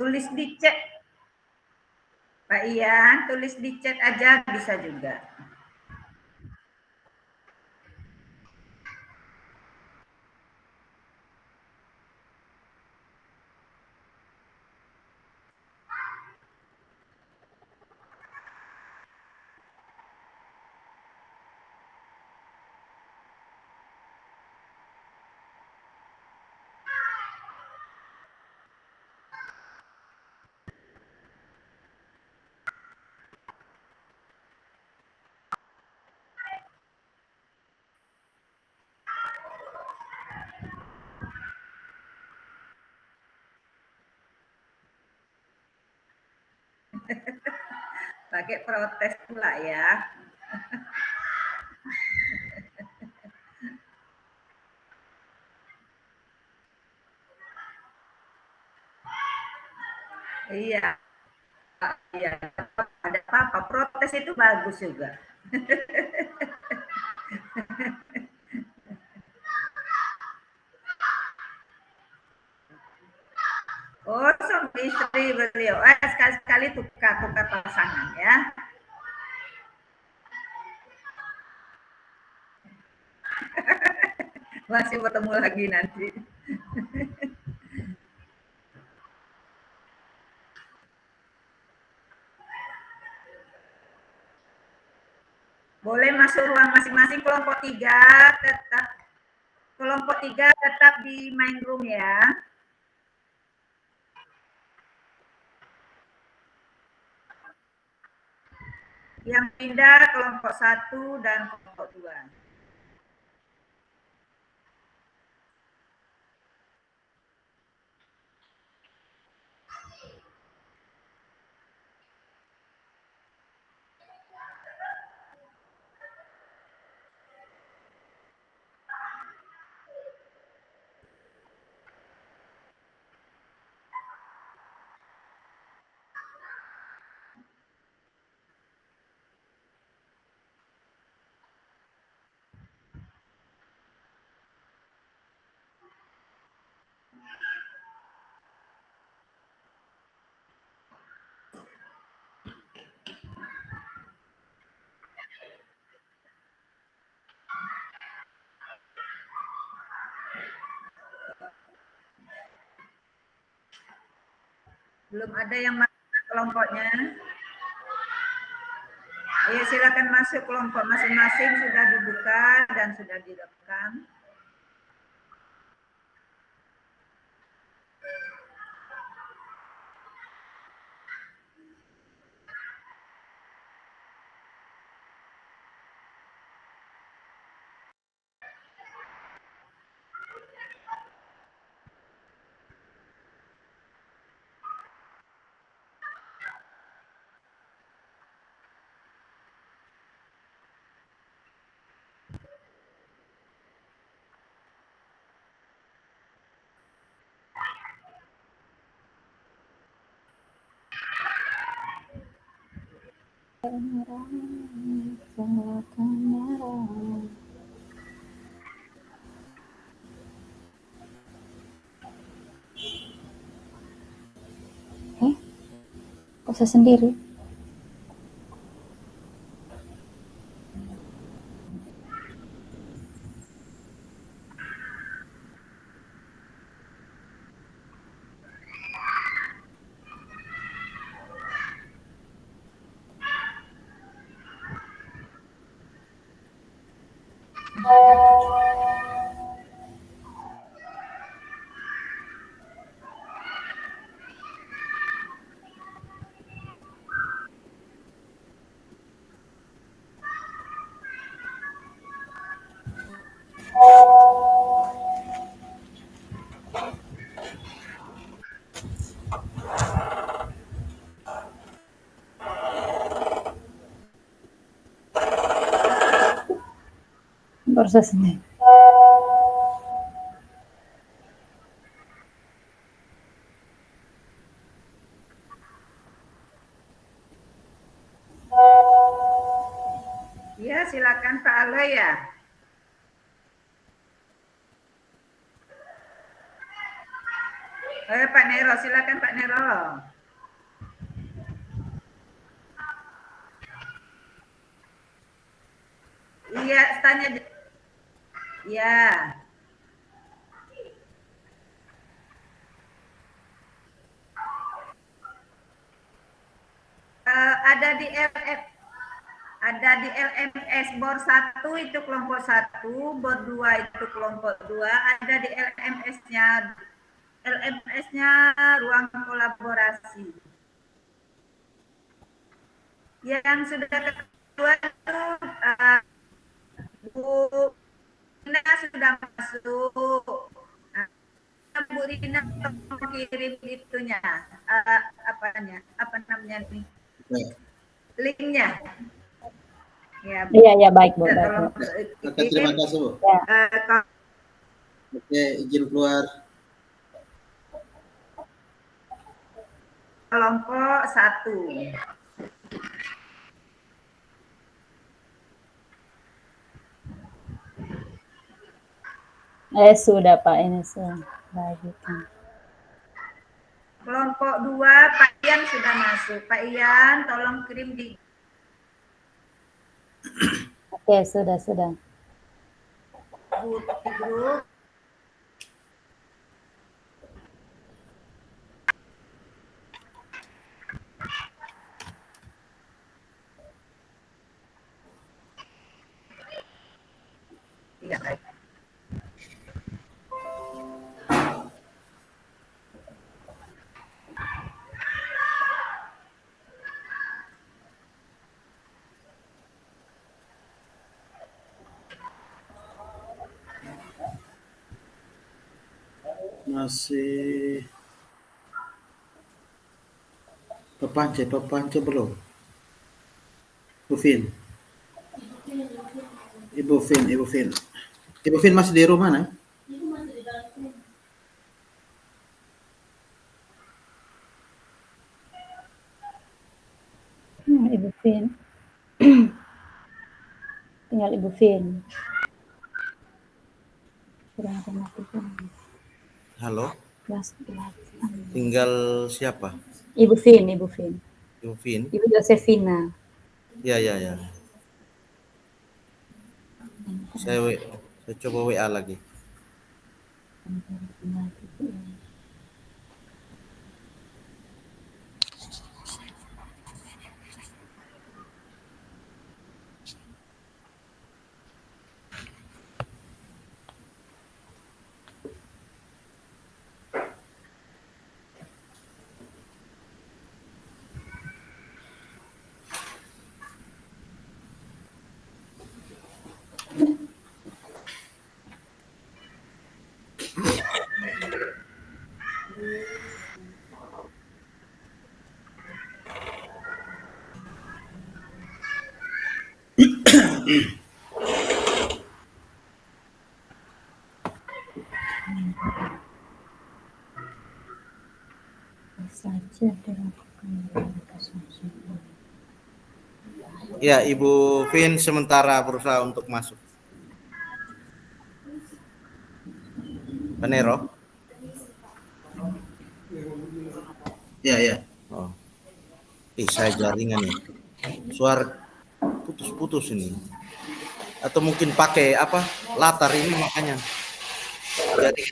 Tulis di chat. Pak Ian, tulis di chat aja bisa juga. Pakai protes pula ya. Iya, iya. Ada apa-apa, protes itu bagus juga. Oh, suami istri beliau. Sekali-sekali tukar-tukar pasangan ya. Masih bertemu lagi nanti. Boleh masuk ruang masing-masing, kelompok 3 tetap di main room ya. Yang pindah kelompok 1 dan kelompok 2. Belum ada yang masuk kelompoknya. Ayo silakan masuk kelompok masing-masing, sudah dibuka dan sudah direkam. Kok saya sendiri? Prosesnya. Ya, silakan Pak Aloy ya. Pak Nero, silakan Pak Nero. Iya, tanya. Iya. Ada di LMS bor 1 itu kelompok 1, bor 2 itu kelompok 2, ada di LMS-nya ruang kolaborasi. Yang sudah kedua itu Bu Rina sudah masuk. Nah, Bu Rina kirim itunya, apa namanya nih? Linknya. Ya, Iya, baik, Bu. tolong. Oke, terima kasih, Bu. Ya. Oke, izin keluar. Kelompok 1. Sudah Pak, ini sudah bagikan. Kelompok 2, Pak Ian sudah masuk. Pak Ian, tolong kirim di Oke, sudah. grup. Iya, baik. Masih Pepance belum? Ibu Fin masih di rumah, nah? Ibu Fin. Tinggal Ibu Fin. Sudah ada matikan. Halo. Belas. Tinggal siapa? Ibu Fin. Ibu Fin. Ibu Josefina. Ya. Saya coba WA lagi. Ya, Ibu Fin sementara berusaha untuk masuk. Panero? Ya. Oh. Saya jaringan nih. Suara putus-putus ini. Atau mungkin pakai latar ini makanya. Jadi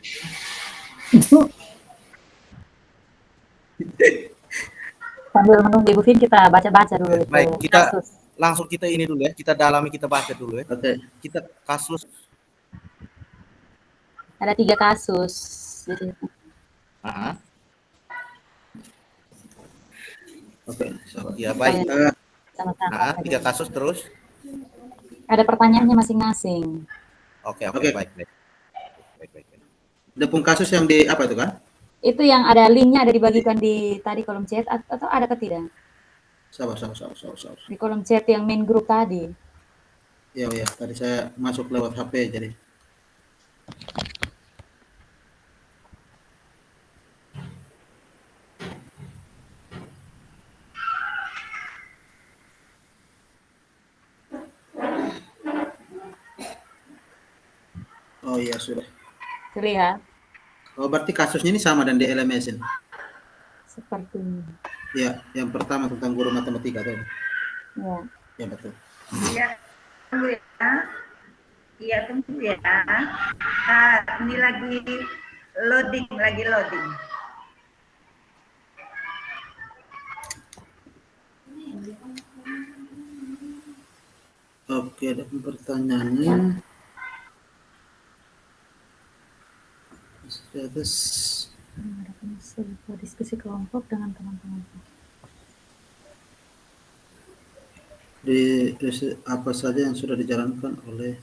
Sambil menunggu Ibu Fin, kita baca-baca dulu. Baik, kita ini dulu ya. Kita dalami, kita baca dulu ya. Oke. Kita kasus. Ada 3 kasus. Oke. Ya, baik. Sama-sama. 3 kasus terus. Ada pertanyaannya masing-masing. Oke. Baik. Ada pun kasus yang di apa itu kan? Itu yang ada linknya ada dibagikan di tadi kolom chat atau ada ke tidak? Sabar. Di kolom chat yang main grup tadi. Ya. Tadi saya masuk lewat HP jadi. Oh iya, sudah. Terlihat? Oh, berarti kasusnya ini sama dan di LMS ini. Sepertinya. Ya, yang pertama tentang guru matematika tadi. Ya. Ya betul. Iya, tunggu ya. Iya, tunggu ya. Ini lagi loading. Oke, ada pertanyaannya. Status Mengadakan sebuah diskusi kelompok dengan teman-teman. di apa saja yang sudah dijalankan oleh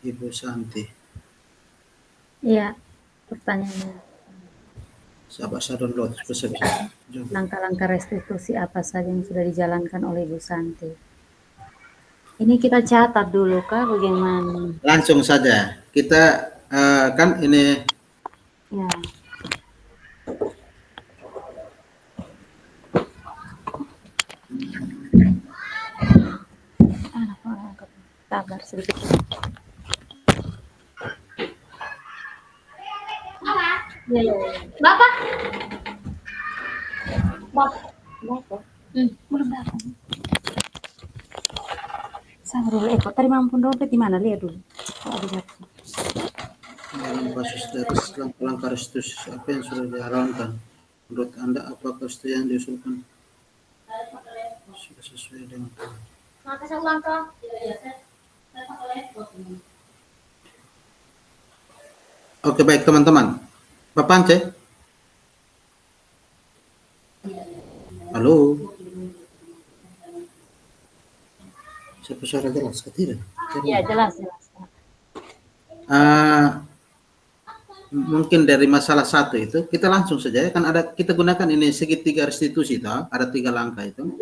Ibu Santi. Iya, pertanyaannya. Sahabat saya download bisa jawab. Langkah-langkah restitusi apa saja yang sudah dijalankan oleh Ibu Santi? Ini kita catat dulu kah bagaimana? Langsung saja kita kan ini Ya. Sabar sedikit. Ya. Bapak. Belum datang. Sabar dulu, Eko. Tadi mampun dompet di mana? Lihat dulu. Oh, ada jatuh. dalam kasus status langkah-langkah restitusi apa yang sudah dijalankan. Menurut Anda apakah studi yang diusulkan sudah sesuai dengan Oke, baik teman-teman. Pak Pance? Halo? Siapa suara jelas? Tidak? Ya, jelas. Mungkin dari masalah satu itu, kita langsung saja, kan ada, kita gunakan ini segitiga restitusi, toh? Ada 3 langkah itu.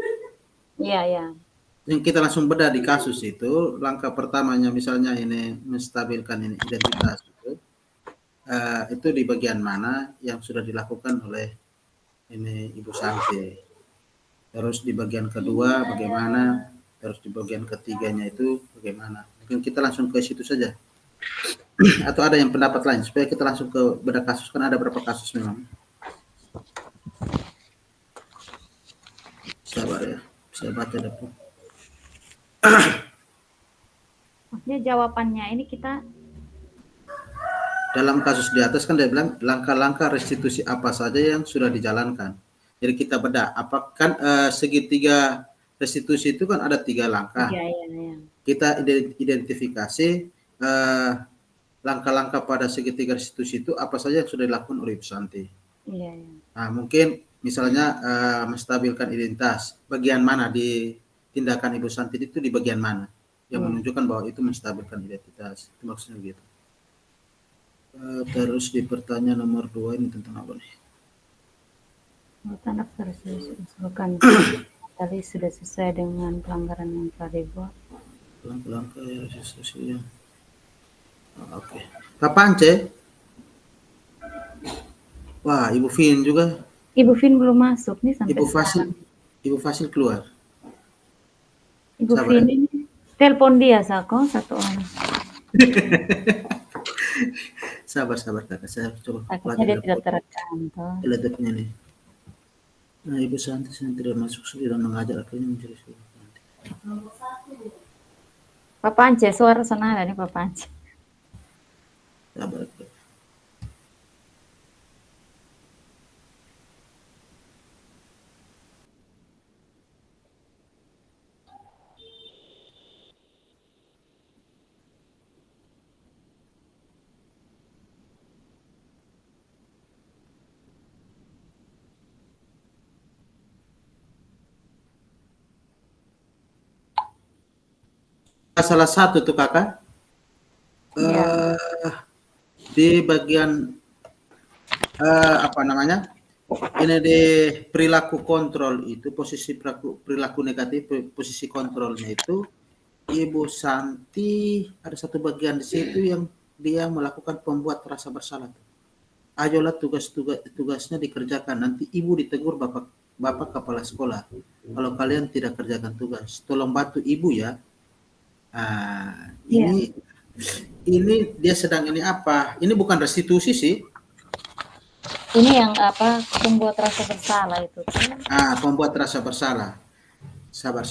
Iya. Yang kita langsung bedah di kasus itu, langkah pertamanya misalnya ini menstabilkan ini identitas itu di bagian mana yang sudah dilakukan oleh ini Ibu Santi. Terus di bagian kedua bagaimana, terus di bagian ketiganya itu bagaimana. Mungkin kita langsung ke situ saja. Atau ada yang pendapat lain supaya kita langsung ke bedah kasus, kan ada berapa kasus memang. Sabar ya, saya baca dulu. Maksudnya jawabannya ini kita Dalam kasus di atas kan dia bilang langkah-langkah restitusi apa saja yang sudah dijalankan. Jadi kita bedah, apakah segitiga restitusi itu kan ada 3 langkah. Iya. Kita identifikasi langkah-langkah pada segitiga restitusi itu apa saja yang sudah dilakukan oleh Ibu Santi. Iya. Nah, mungkin misalnya menstabilkan identitas, bagian mana di tindakan Ibu Santi itu di bagian mana yang menunjukkan bahwa itu menstabilkan identitas. Itu maksudnya gitu. Terus di pertanyaan nomor 2 ini tentang apa nih? Tanda usulkan tadi sudah sesuai dengan pelanggaran yang telah dibuat. Langkah-langkah restitusi yang oke. Pak Pance? Wah, Ibu Vin juga. Ibu Vin belum masuk nih sampai sekarang. Ibu Fasil keluar. Ibu Sabar. Vin ini telepon dia Sako satu orang. Sabar kakak, saya coba Takutnya dia tidak terekam toh. laptopnya nih. Nah, Ibu Santi tidak masuk sudah mengajar akhirnya menjadi suara. Pak Pance, suara sonara nih Pak Pance. Sabar. Salah satu tuh kakak di bagian apa namanya ini di perilaku kontrol itu posisi perilaku negatif, posisi kontrolnya itu Ibu Santi ada satu bagian di situ yang dia melakukan pembuat rasa bersalah. Ayolah tugasnya dikerjakan, nanti ibu ditegur bapak kepala sekolah kalau kalian tidak kerjakan tugas, tolong bantu ibu ya. Ini dia sedang ini apa? Ini bukan restitusi sih. Ini yang apa, membuat rasa bersalah itu kan? Pembuat rasa bersalah. Sabar.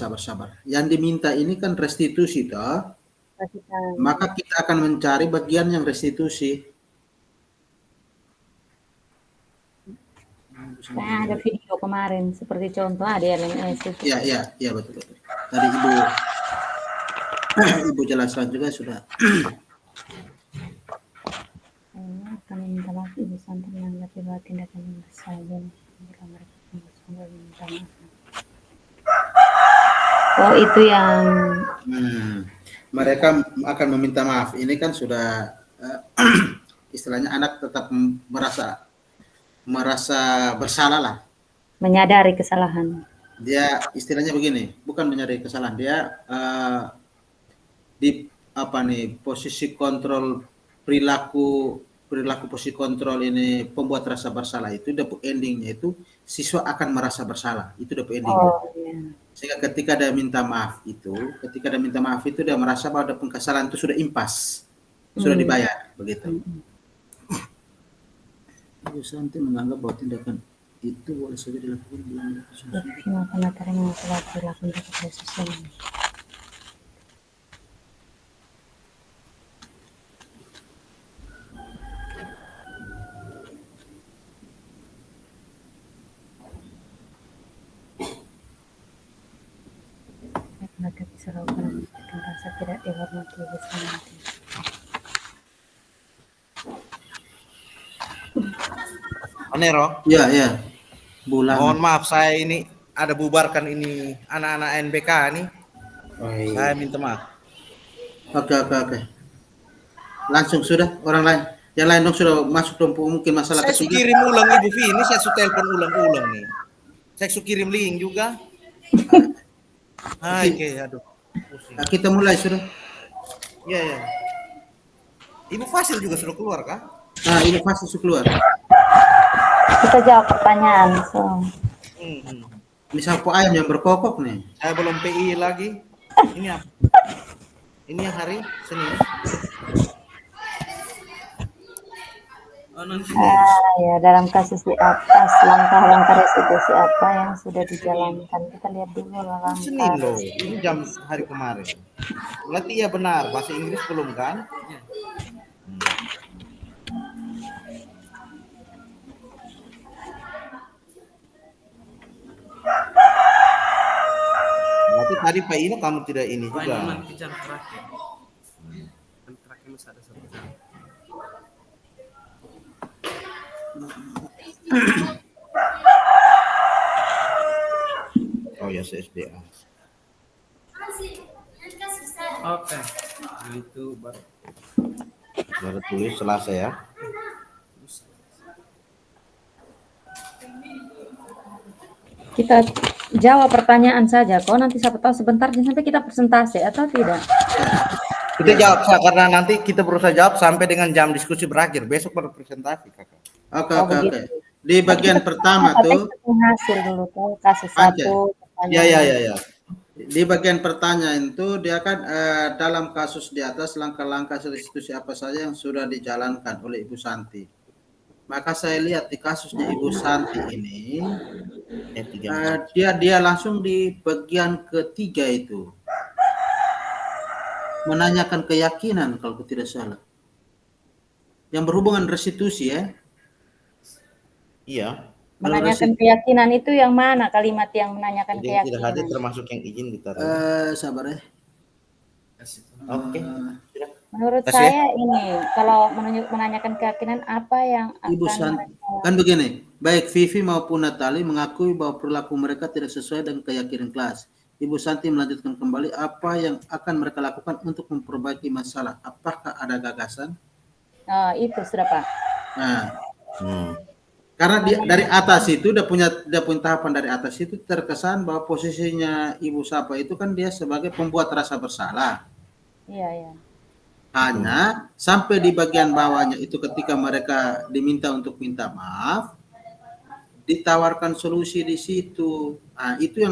Yang diminta ini kan restitusi toh. Kasih tahu. Maka kita akan mencari bagian yang restitusi. Nah, ada video kemarin seperti contoh ada LMS itu. Iya betul. Tadi Ibu jelaskan juga sudah. Kami minta maaf Ibu Santi menanggapi bahwa tindakan yang bersalah dan bila mereka sungguh minta maaf. Oh itu yang Mereka akan meminta maaf. Ini kan sudah istilahnya anak tetap merasa bersalah lah. menyadari kesalahan. Dia istilahnya begini, bukan menyadari kesalahan. Dia di posisi kontrol perilaku posisi kontrol ini pembuat rasa bersalah itu dapat endingnya itu siswa akan merasa bersalah. Itu dapat endingnya. Oh iya. Sehingga ketika dia minta maaf itu dia merasa bahwa ada kesalahan itu sudah impas, sudah dibayar, begitu. Ibu Santi menganggap bahwa tindakan itu boleh saja dilakukan dalam Cuma penataran yang telah dilakukan dari proses ini. Mereka bisa lakukan memberikan rasa tidak dihormati Ibu Santi. Nero, Iya. Bulan. mohon maaf saya ini ada bubarkan ini anak-anak NBK nih. Oh, iya. Saya minta maaf. Oke. Langsung sudah orang lain. Yang lain dong sudah masuk dong mungkin masalah Saya ketiga. kirim ulang Ibu Vi, ini saya telepon ulang-ulang nih. Saya kirim link juga. Oke, aduh. Pusing. Nah, kita mulai sudah. Iya. Ibu Fasil juga sudah keluar kah? Nah, ini pasti sudah keluar. Kita jawab pertanyaan. Ini sapu ayam yang berkokok nih. Saya belum PI lagi. Ini apa? Ini yang hari Senin. Ya dalam kasus di atas langkah-langkah restitusi apa yang sudah dijalankan, kita lihat dulu Senin langkah. loh. Ini jam hari kemarin. Berarti ya benar. Bahasa Inggris belum kan? Berarti tadi Pak Ino kamu tidak ini juga. Nanti jam terakhir. Jam terakhir masih ada 1 jam. Oh ya CSDA. Oke. Itu Baru tulis Selasa ya. Kita jawab pertanyaan saja. Kok nanti siapa tahu sebentar sampai kita presentasi atau tidak? Kita jawab karena nanti kita berusaha jawab sampai dengan jam diskusi berakhir. Besok baru presentasi kakak. Oke. Di bagian pertama tuh hasil dulu tuh kasus Aja. 1. Ya. di bagian pertanyaan itu dia kan dalam kasus di atas langkah-langkah restitusi apa saja yang sudah dijalankan oleh Ibu Santi. Maka saya lihat di kasusnya Ibu Santi ini dia langsung di bagian ketiga itu menanyakan keyakinan kalau tidak salah. Yang berhubungan restitusi ya. Iya. Menanyakan keyakinan itu yang mana kalimat yang menanyakan Jadi keyakinan? tidak hadir termasuk yang izin ditaruh. Sabar ya. Oke. Menurut Kasih ya. saya ini kalau menanyakan keyakinan apa yang Ibu akan Santi mereka- kan begini, baik Vivi maupun Natali mengakui bahwa perilaku mereka tidak sesuai dengan keyakinan kelas. Ibu Santi melanjutkan kembali apa yang akan mereka lakukan untuk memperbaiki masalah. Apakah ada gagasan? Oh, itu sudah Pak. Nah, karena dari atas itu dia punya tahapan dari atas itu terkesan bahwa posisinya Ibu Sapa itu kan dia sebagai pembuat rasa bersalah. Iya. Hanya sampai di bagian bawahnya itu ketika mereka diminta untuk minta maaf, ditawarkan solusi di situ. Nah, itu yang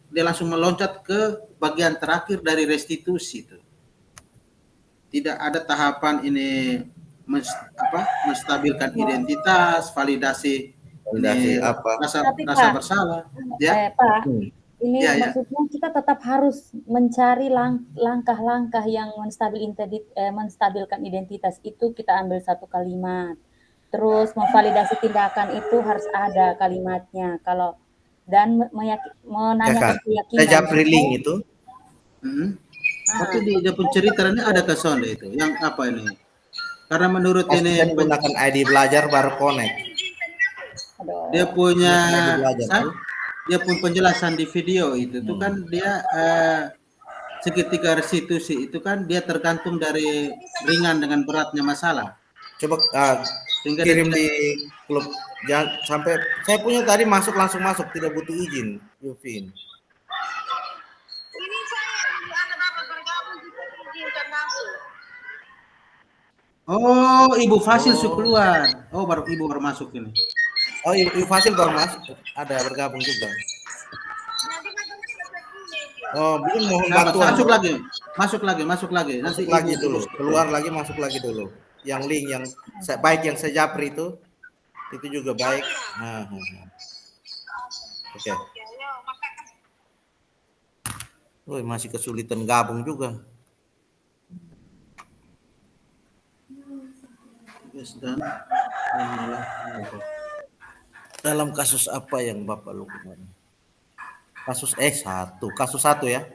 dia langsung meloncat ke bagian terakhir dari restitusi itu. Tidak ada tahapan ini menstabilkan identitas, validasi ini apa? rasa Tapi, rasa Pak, bersalah, ya. Pak, Hmm. ini Ya, ya. maksudnya kita tetap harus mencari langkah-langkah yang menstabilkan identitas itu kita ambil satu kalimat. Terus memvalidasi tindakan itu harus ada kalimatnya. Kalau dan menanyakan Kakak, keyakinan. saya japri link itu. Tapi dia pun ceritanya ada kesonde itu. Yang apa ini? Karena menurut ini Pastikan gunakan ID belajar baru connect. Aduh. dia punya ID belajar, kan? dia pun penjelasan di video itu tuh kan dia segitiga restitusi itu kan dia tergantung dari ringan dengan beratnya masalah. Coba Sehingga kirim dia di klub, jangan sampai saya punya tadi langsung masuk tidak butuh izin, Yuvin. Oh, Ibu Fasil keluar. Oh, baru Ibu baru masuk ini. Oh, Ibu Fasil baru masuk, ada bergabung juga. Oh, belum mohon bantuan. Masuk lagi. Nanti Masuk lagi dulu, keluar lagi, masuk lagi dulu. Yang link yang baik yang saya japri itu juga baik. Oke. Woi, masih kesulitan gabung juga. Dalam kasus apa yang Bapak lakukan? Kasus satu ya?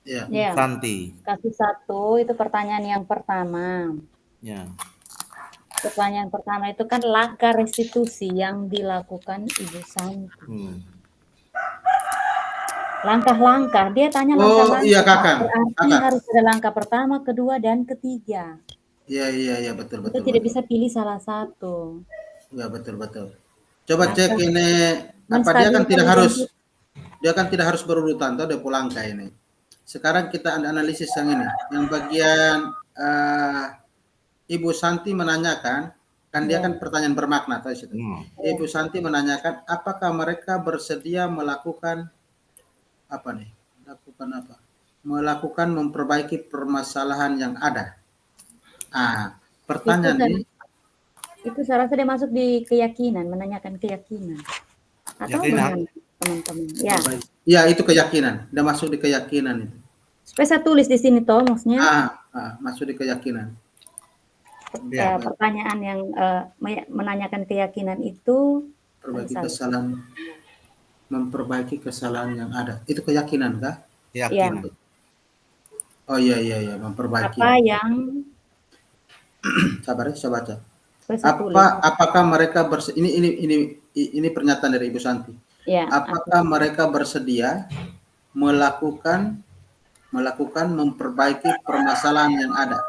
Ya. Ya. Santi. Kasus 1 itu pertanyaan yang pertama. Ya. Pertanyaan pertama itu kan langkah restitusi yang dilakukan Ibu Santi. Langkah-langkah, dia tanya langkah-langkah. Oh iya kakak. Berarti harus ada langkah pertama, kedua, dan ketiga. Iya betul. Kita tidak bisa pilih salah satu. Ya betul. Coba cek ini apa dia kan tidak harus berurutan atau depo langkah ini. Sekarang kita analisis yang ini, yang bagian Ibu Santi menanyakan, kan dia kan pertanyaan bermakna tadi situ. Ibu Santi menanyakan apakah mereka bersedia melakukan melakukan memperbaiki permasalahan yang ada. Pertanyaan ini itu saya rasa dia masuk di keyakinan, menanyakan keyakinan. Atau dengan teman-teman. Ya, itu keyakinan. Dia masuk di keyakinan itu. Supaya saya tulis di sini toh, maksudnya. Masuk di keyakinan. Pertanyaan yang menanyakan keyakinan itu memperbaiki kesalahan yang ada. Itu keyakinan kah? Keyakinan. Oh iya, memperbaiki. Apa yang sabar ya, saya baca. Apakah mereka ini pernyataan dari Ibu Santi. Ya, apakah mereka bersedia melakukan memperbaiki permasalahan yang ada?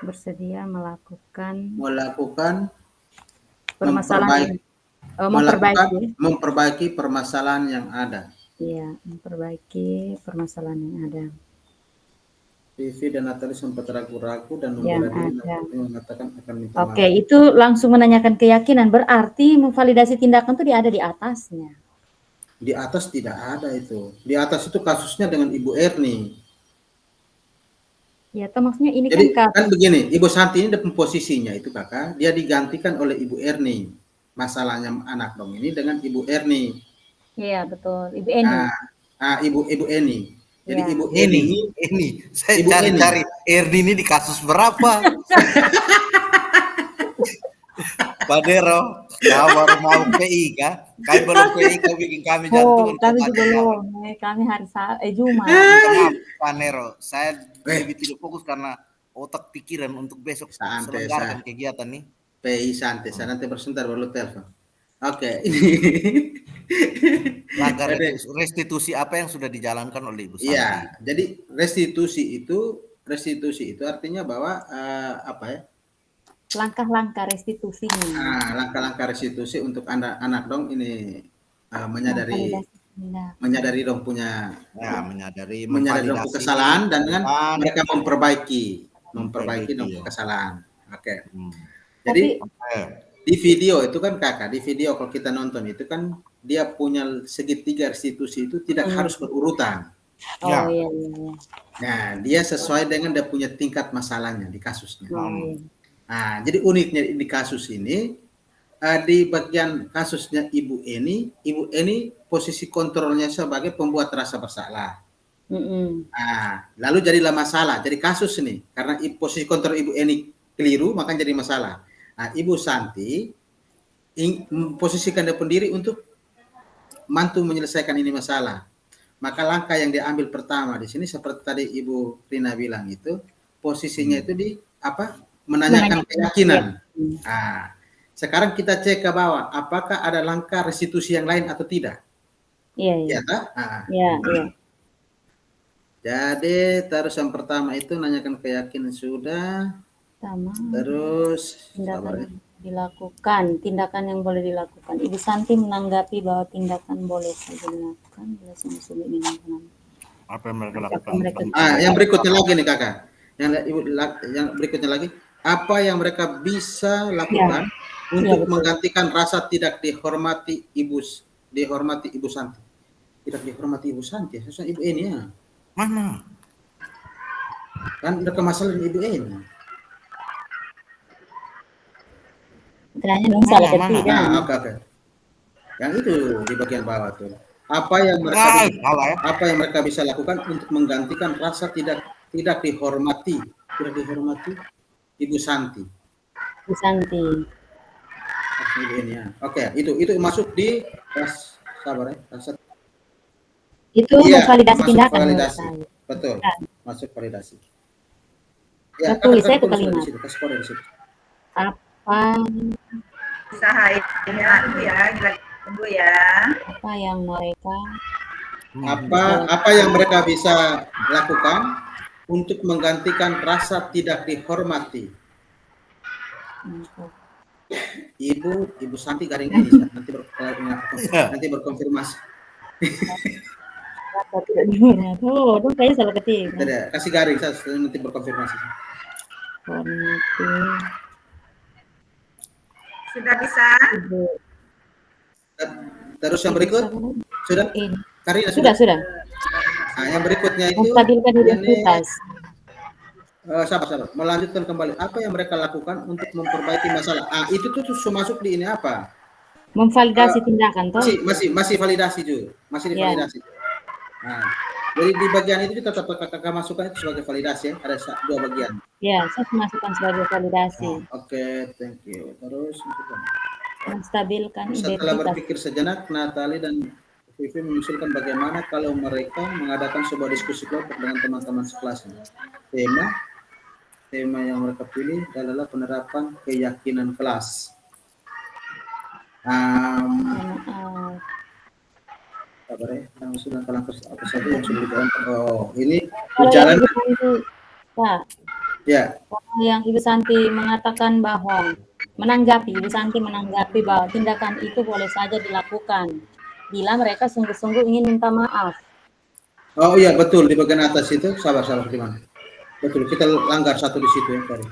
Bersedia melakukan permasalahan memperbaiki permasalahan yang ada. Iya, memperbaiki permasalahan yang ada. Vivi dan Natalie sempat ragu-ragu dan mengatakan akan minta maaf. Oke, itu langsung menanyakan keyakinan, berarti memvalidasi tindakan itu ada di atasnya. Di atas tidak ada itu. Di atas itu kasusnya dengan Ibu Erni. Ya, maksudnya ini jadi, kan begini, Ibu Santi ini posisinya itu kakak, dia digantikan oleh Ibu Erni. Masalahnya anak dong ini dengan Ibu Erni. Iya, betul. Ibu Eni. Ibu Eni. Jadi ya. Ibu ini saya cari-cari Erni ini di kasus berapa? Pak Dero, kau baru mau PI kah? Kami belum PI, kau bikin kami jantung. Kami juga belum. Kami hari Jumat. Pak Nero, saya lebih tidak fokus karena otak pikiran untuk besok selenggarakan kegiatan nih. PI santai, saya nanti bersebentar baru telepon. Oke. Langkah restitusi apa yang sudah dijalankan oleh Ibu Santi? Iya, jadi restitusi itu artinya bahwa langkah-langkah restitusinya. Langkah-langkah restitusi untuk anak dong ini menyadari dong punya menyadari dong kesalahan dan dengan mereka memperbaiki dong kesalahan. Oke. Jadi di video itu kan kakak, di video kalau kita nonton itu kan dia punya segitiga restitusi itu tidak harus berurutan. Iya. Nah, dia sesuai dengan dia punya tingkat masalahnya di kasusnya. Nah, jadi uniknya di kasus ini, di bagian kasusnya Ibu Eni posisi kontrolnya sebagai pembuat rasa bersalah. Nah, lalu jadilah masalah, jadi kasus ini karena posisi kontrol Ibu Eni keliru, maka jadi masalah. Nah, Ibu Santi memposisikan dia pendiri untuk mantu menyelesaikan ini masalah. Maka langkah yang diambil pertama di sini seperti tadi Ibu Rina bilang itu, posisinya itu di menanyakan keyakinan. Nah, sekarang kita cek ke bawah, apakah ada langkah restitusi yang lain atau tidak? Iya. Iya. Jadi terus yang pertama itu nanyakan keyakinan sudah. Terus tindakan yang boleh dilakukan. Ibu Santi menanggapi bahwa tindakan boleh saja dilakukan bila sungguh-sungguh ingin menang. Apa yang mereka lakukan? Yang berikutnya lagi nih kakak. Yang berikutnya lagi, apa yang mereka bisa lakukan untuk menggantikan rasa tidak dihormati Ibu Santi? Tidak dihormati Ibu Santi, harusnya Ibu Eni ya. Mana? Kan ada masalah Ibu Eni. Tanya dong salah ketiga. Nah, oke. Yang itu di bagian bawah tuh. Apa yang mereka bisa lakukan untuk menggantikan rasa tidak dihormati Ibu Santi. Ibu Santi. Oke, itu masuk di sabar ya. Itu validasi tindakan. Validasi. Betul. Masuk validasi. Ya, tulis saya ke kalimat. Apa usaha ini ya, tunggu ya. Apa yang mereka bisa lakukan untuk menggantikan rasa tidak dihormati Ibu Santi garing ini nanti berkonfirmasi. Tuh kayaknya salah ketik. Kasih garing nanti berkonfirmasi. Sudah bisa? Terus yang berikut sudah? Karina sudah. Nah, yang berikutnya itu menstabilkan identitas. Sabar. Melanjutkan kembali apa yang mereka lakukan untuk memperbaiki masalah. Itu tuh masuk di ini apa? Memvalidasi tindakan toh? Masih validasi juga. Masih divalidasi. Nah, jadi di bagian itu kita tetap kakak masukkan itu sebagai validasi ya. Ada 2 bagian. Ya, saya masukkan sebagai validasi. Oke, thank you. Terus menstabilkan identitas. Setelah berpikir sejenak, Natali dan Vivi mengusulkan bagaimana kalau mereka mengadakan sebuah diskusi kelompok dengan teman-teman sekelasnya. Tema yang mereka pilih adalah penerapan keyakinan kelas. Sabar ya, yang sudah apa saja yang sudah dijalankan. Ini berjalan. Pak. Ya. Yang Ibu Santi mengatakan bahwa Ibu Santi menanggapi bahwa tindakan itu boleh saja dilakukan bila mereka sungguh-sungguh ingin minta maaf. Oh iya betul, di bagian atas itu sabar di mana? Betul, kita langgar satu di situ ya tadi.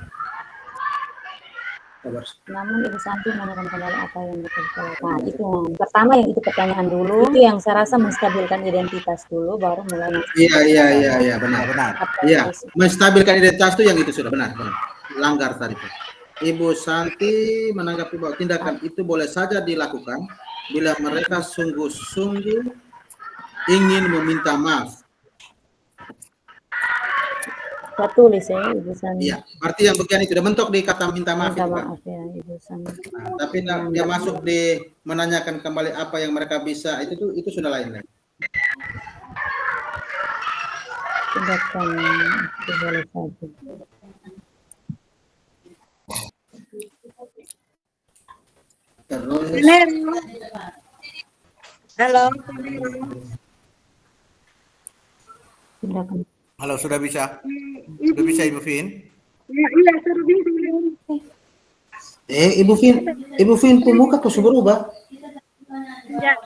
Sabar. Namun Ibu Santi menanyakan kembali apa yang mereka lakukan. Nah, itu pertama yang itu pertanyaan dulu, itu yang saya rasa menstabilkan identitas dulu, baru mulai. Iya benar. Iya, menstabilkan identitas itu yang itu sudah benar. Langgar tadi. Ibu Santi menanggapi bahwa tindakan itu boleh saja dilakukan bila mereka sungguh-sungguh ingin meminta maaf. Saya tulis ya, Ibu Santi. Iya, arti yang bagian itu udah mentok di kata minta maaf itu kan. Ya, Ibu Santi. Nah, tapi dia masuk di menanyakan kembali apa yang mereka bisa itu sudah lain. Tindakan itu boleh saja. Terus. Halo. Tindakan. Halo, sudah bisa? Sudah bisa Ibu Vin? Iya, sudah bisa. Ibu Vin tuh muka tuh berubah. Ya.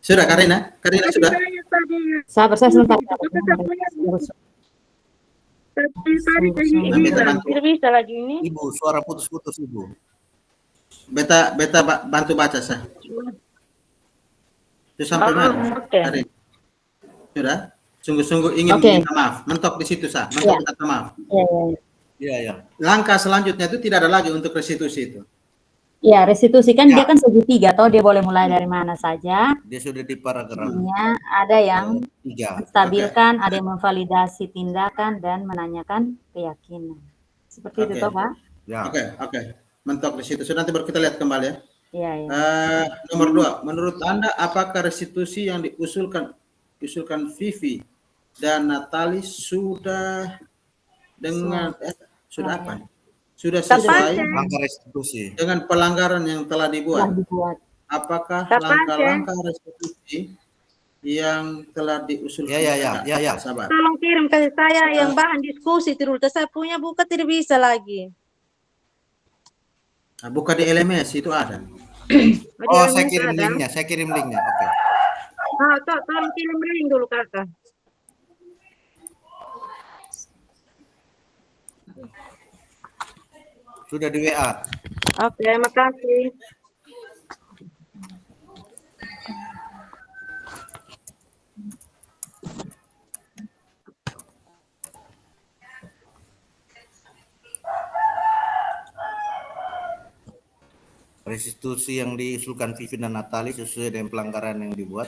Sudah Karina sudah. Sabar saya sebentar. Bisa lagi ini. Ibu, suara putus-putus Ibu. Beta bantu baca saya. Itu sampai mana? Oke. Sudah? Sungguh-sungguh ingin Oke. minta maaf. Mentok di situ, Sa. Mentok kata maaf. Ya, ya, ya. Iya, ya. Langkah selanjutnya itu tidak ada lagi untuk restitusi itu. Ya, restitusi kan Ya. dia kan segitiga, toh dia boleh mulai dari mana saja. Dia sudah di paragraf Artinya ada yang 3. menstabilkan, ada yang memvalidasi tindakan dan menanyakan keyakinan. Seperti itu Oke. toh, Pak? Ya. Oke. Mentok di situ. Sudah, nanti baru kita lihat kembali ya. Iya, iya. Nomor 2, menurut Anda apakah restitusi yang diusulkan Vivi dan Natalis sudah dengan sudah apa? Sudah sesuai Langkah restitusi. dengan pelanggaran yang telah Telah dibuat. dibuat. Apakah langkah-langkah restitusi yang telah diusulkan? Ya. Sabar. Tolong kirim ke saya yang bahan diskusi terus. Saya punya buka tidak bisa lagi. Nah, buka di LMS itu ada. Oh, saya kirim linknya. Oke. Tolong kirim link dulu kakak. Sudah di WA. Oke, makasih. Restitusi yang diusulkan Vivi dan Natali sesuai dengan pelanggaran yang dibuat.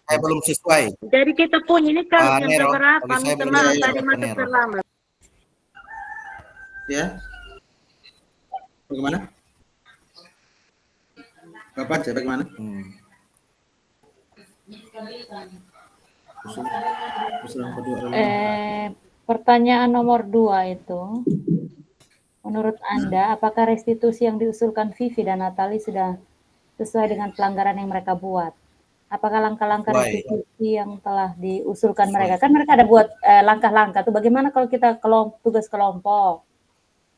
Saya belum sesuai. Jadi kita punya ini kan yang Nero, berapa? bagi saya Minta belum maaf sesuai, tadi masuk Nero. terlambat. Ya. Bagaimana? Bapak cek bagaimana? Usulan kedua adalah Pertanyaan nomor 2 itu, menurut Anda, apakah restitusi yang diusulkan Vivi dan Natali sudah sesuai dengan pelanggaran yang mereka buat? Apakah langkah-langkah restitusi yang telah diusulkan mereka? Kan mereka ada buat langkah-langkah tuh. Bagaimana kalau kita tugas kelompok?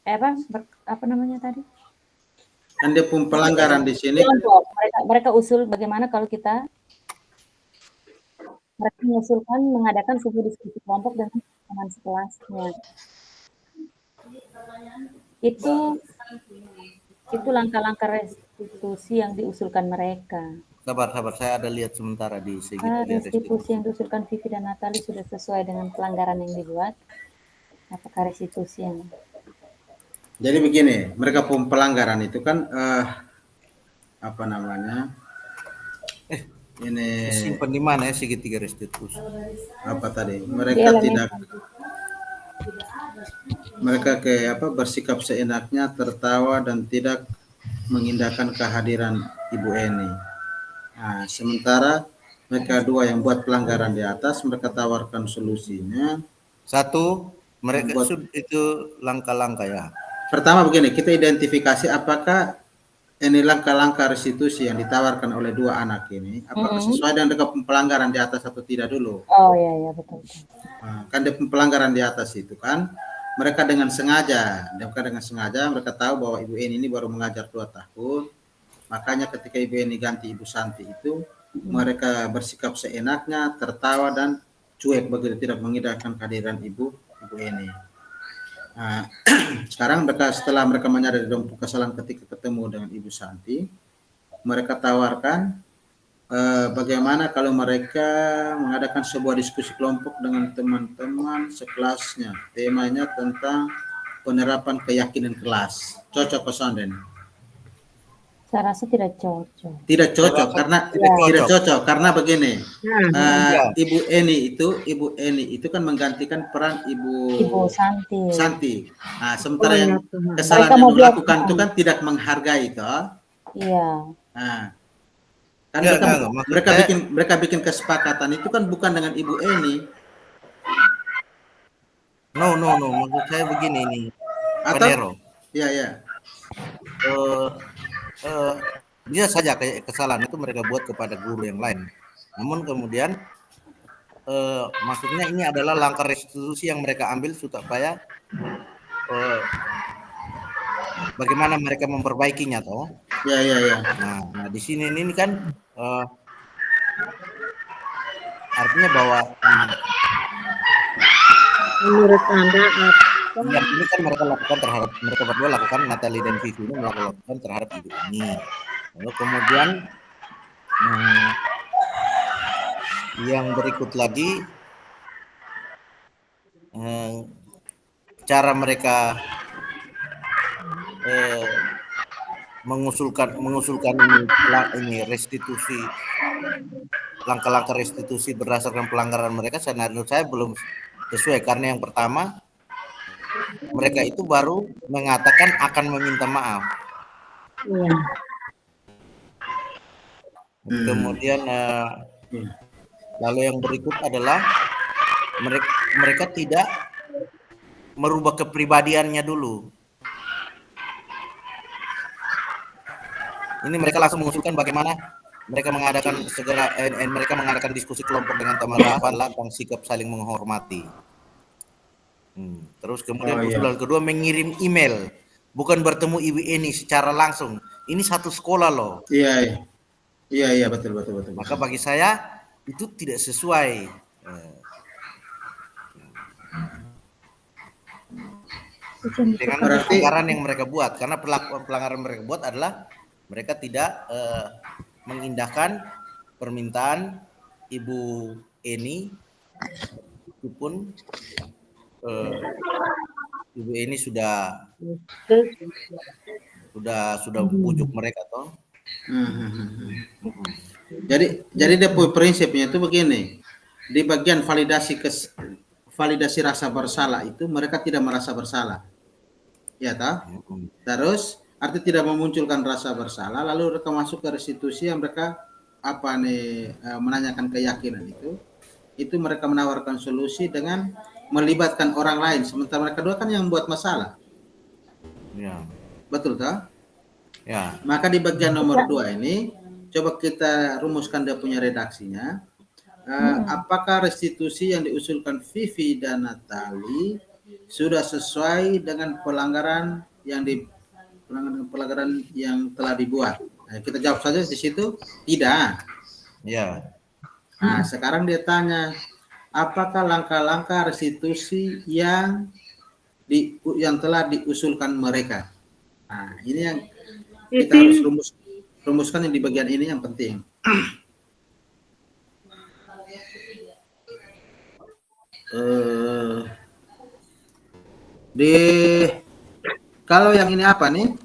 Apa namanya tadi? kan dia pun pelanggaran di sini. Kelompok. Mereka usul bagaimana kalau mereka mengusulkan mengadakan sebuah diskusi kelompok dengan teman sekelasnya. Itu langkah-langkah restitusi yang diusulkan mereka. Sabar, saya ada lihat sementara di segi restitusi yang diusulkan Vivi dan Natali sudah sesuai dengan pelanggaran yang dibuat. Apakah restitusi yang... Jadi begini, mereka pun pelanggaran itu kan apa namanya? Ini simpan di mana ya segitiga restitusi? Apa tadi? Mereka bersikap seenaknya, tertawa dan tidak mengindahkan kehadiran Ibu Eni. Nah, sementara mereka dua yang buat pelanggaran di atas, mereka tawarkan solusinya. Satu, mereka itu langkah-langkah ya. Pertama begini, kita identifikasi apakah ini langkah-langkah restitusi yang ditawarkan oleh dua anak ini, apakah sesuai dengan pelanggaran di atas atau tidak dulu. Oh iya, betul. Nah, kan pelanggaran di atas itu kan, mereka dengan sengaja mereka tahu bahwa Ibu Eni ini baru mengajar 2 tahun, makanya ketika Ibu Eni ganti Ibu Santi itu, mereka bersikap seenaknya, tertawa dan cuek begitu, tidak mengindahkan kehadiran Ibu Eni. Nah, sekarang setelah mereka menyadari kesalahan ketika ketemu dengan Ibu Santi, mereka tawarkan bagaimana kalau mereka mengadakan sebuah diskusi kelompok dengan teman-teman sekelasnya. Temanya tentang penerapan keyakinan kelas. Cocok ke Sonden? Saya rasa tidak cocok. Tidak cocok karena begini. Ibu Eni itu kan menggantikan peran Ibu Santi. Nah, sementara yang kesalahan yang dilakukan itu kan tidak menghargai itu. Iya. Nah, kan mereka bikin kesepakatan itu kan bukan dengan Ibu Eni. No. Maksud saya begini nih. Atau? Iya. Bisa saja kayak kesalahan itu mereka buat kepada guru yang lain. Namun kemudian maksudnya ini adalah langkah restitusi yang mereka ambil supaya bagaimana mereka memperbaikinya toh. Iya. Nah, di sini ini kan artinya bahwa Menurut Anda apa? yang ini kan mereka berdua lakukan Natalie dan Vivi ini melakukan terhadap ibu ini. Lalu kemudian yang berikut lagi cara mereka mengusulkan ini restitusi, langkah-langkah restitusi berdasarkan pelanggaran mereka, menurut saya belum sesuai, karena yang pertama mereka itu baru mengatakan akan meminta maaf. Iya. Kemudian lalu yang berikut adalah mereka tidak merubah kepribadiannya dulu. Ini mereka langsung mengusulkan bagaimana mereka mengadakan diskusi kelompok dengan teman-teman tentang sikap saling menghormati. Terus kemudian usulan kedua mengirim email, bukan bertemu Ibu Eni secara langsung. Ini satu sekolah loh. Iya, betul. Maka bagi saya itu tidak sesuai. Dengan pelanggaran yang mereka buat, karena pelanggaran mereka buat adalah mereka tidak mengindahkan permintaan Ibu Eni, meskipun Ibu Eni sudah bujuk mereka toh. Jadi dia punya prinsipnya itu begini, di bagian validasi rasa bersalah itu mereka tidak merasa bersalah, ya toh. Terus arti tidak memunculkan rasa bersalah, lalu mereka masuk ke restitusi yang mereka menanyakan keyakinan itu mereka menawarkan solusi dengan melibatkan orang lain, sementara mereka dua kan yang buat masalah. Ya. Betul toh? Ya. Maka di bagian nomor 2 ini coba kita rumuskan dia punya redaksinya. Apakah restitusi yang diusulkan Vivi dan Natalie sudah sesuai dengan pelanggaran yang telah dibuat? Nah, kita jawab saja di situ tidak. Ya. Nah, sekarang dia tanya, apakah langkah-langkah restitusi yang telah diusulkan mereka? Nah, ini yang kita harus rumuskan yang di bagian ini yang penting. Kalau yang ini apa nih?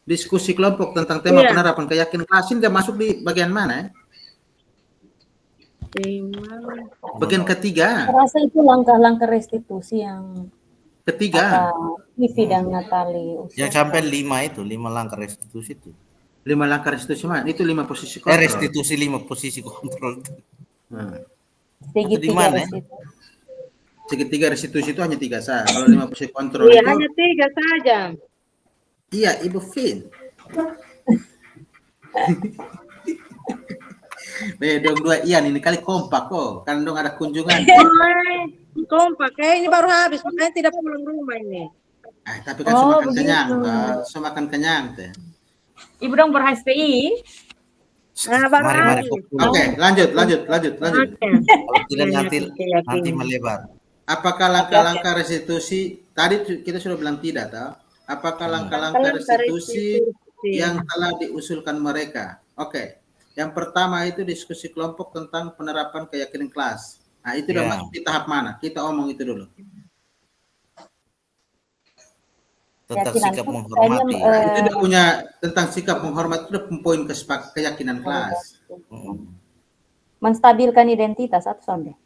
Diskusi kelompok tentang tema penerapan keyakinan kelas ini dia masuk di bagian mana ya? Bagian ketiga. Saya rasa itu langkah-langkah restitusi yang ketiga. Vivi dan Natalie. Yang sampai 5 itu, 5 langkah restitusi itu. 5 langkah restitusi mana? Itu 5 posisi kontrol. Restitusi 5 posisi kontrol. Segitiga restitusi. Segitiga restitusi itu hanya 3 saja. Kalau 5 posisi kontrol Iya, itu hanya 3 saja. Iya, Ibu Fin. Dong 2 Ian ini kali kompak kok. Kan dong ada kunjungan. Kompak, ini baru habis, makanya tidak pulang rumah ini. Tapi kan semakan kenyang, semakan kenyang teh. Ibu dong ber-HSPI. Mari. Oke, lanjut. Kalau tidak nanti melebar. Apakah langkah-langkah restitusi tadi kita sudah bilang tidak, tahu? Apakah langkah-langkah restitusi yang telah diusulkan mereka? Oke. Yang pertama itu diskusi kelompok tentang penerapan keyakinan kelas. Nah, itu udah masuk di tahap mana? Kita omong itu dulu. Tentang sikap menghormati. Itu udah punya tentang sikap menghormati, itu udah poin keyakinan kelas. Menstabilkan identitas atau sampai?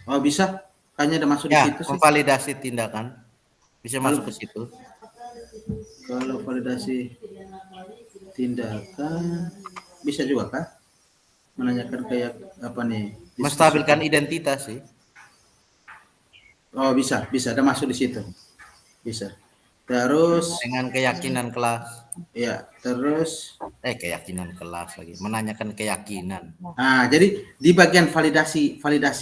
Oh, bisa. Kayaknya udah masuk di situ. Validasi tindakan bisa masuk ke situ. Kalau validasi tindakan bisa juga kah? Menanyakan kayak apa nih? Menstabilkan identitas sih. Oh, bisa. Ada masuk di situ. Bisa. Terus dengan keyakinan kelas. Ya, terus keyakinan kelas lagi. Menanyakan keyakinan. Nah, jadi di bagian validasi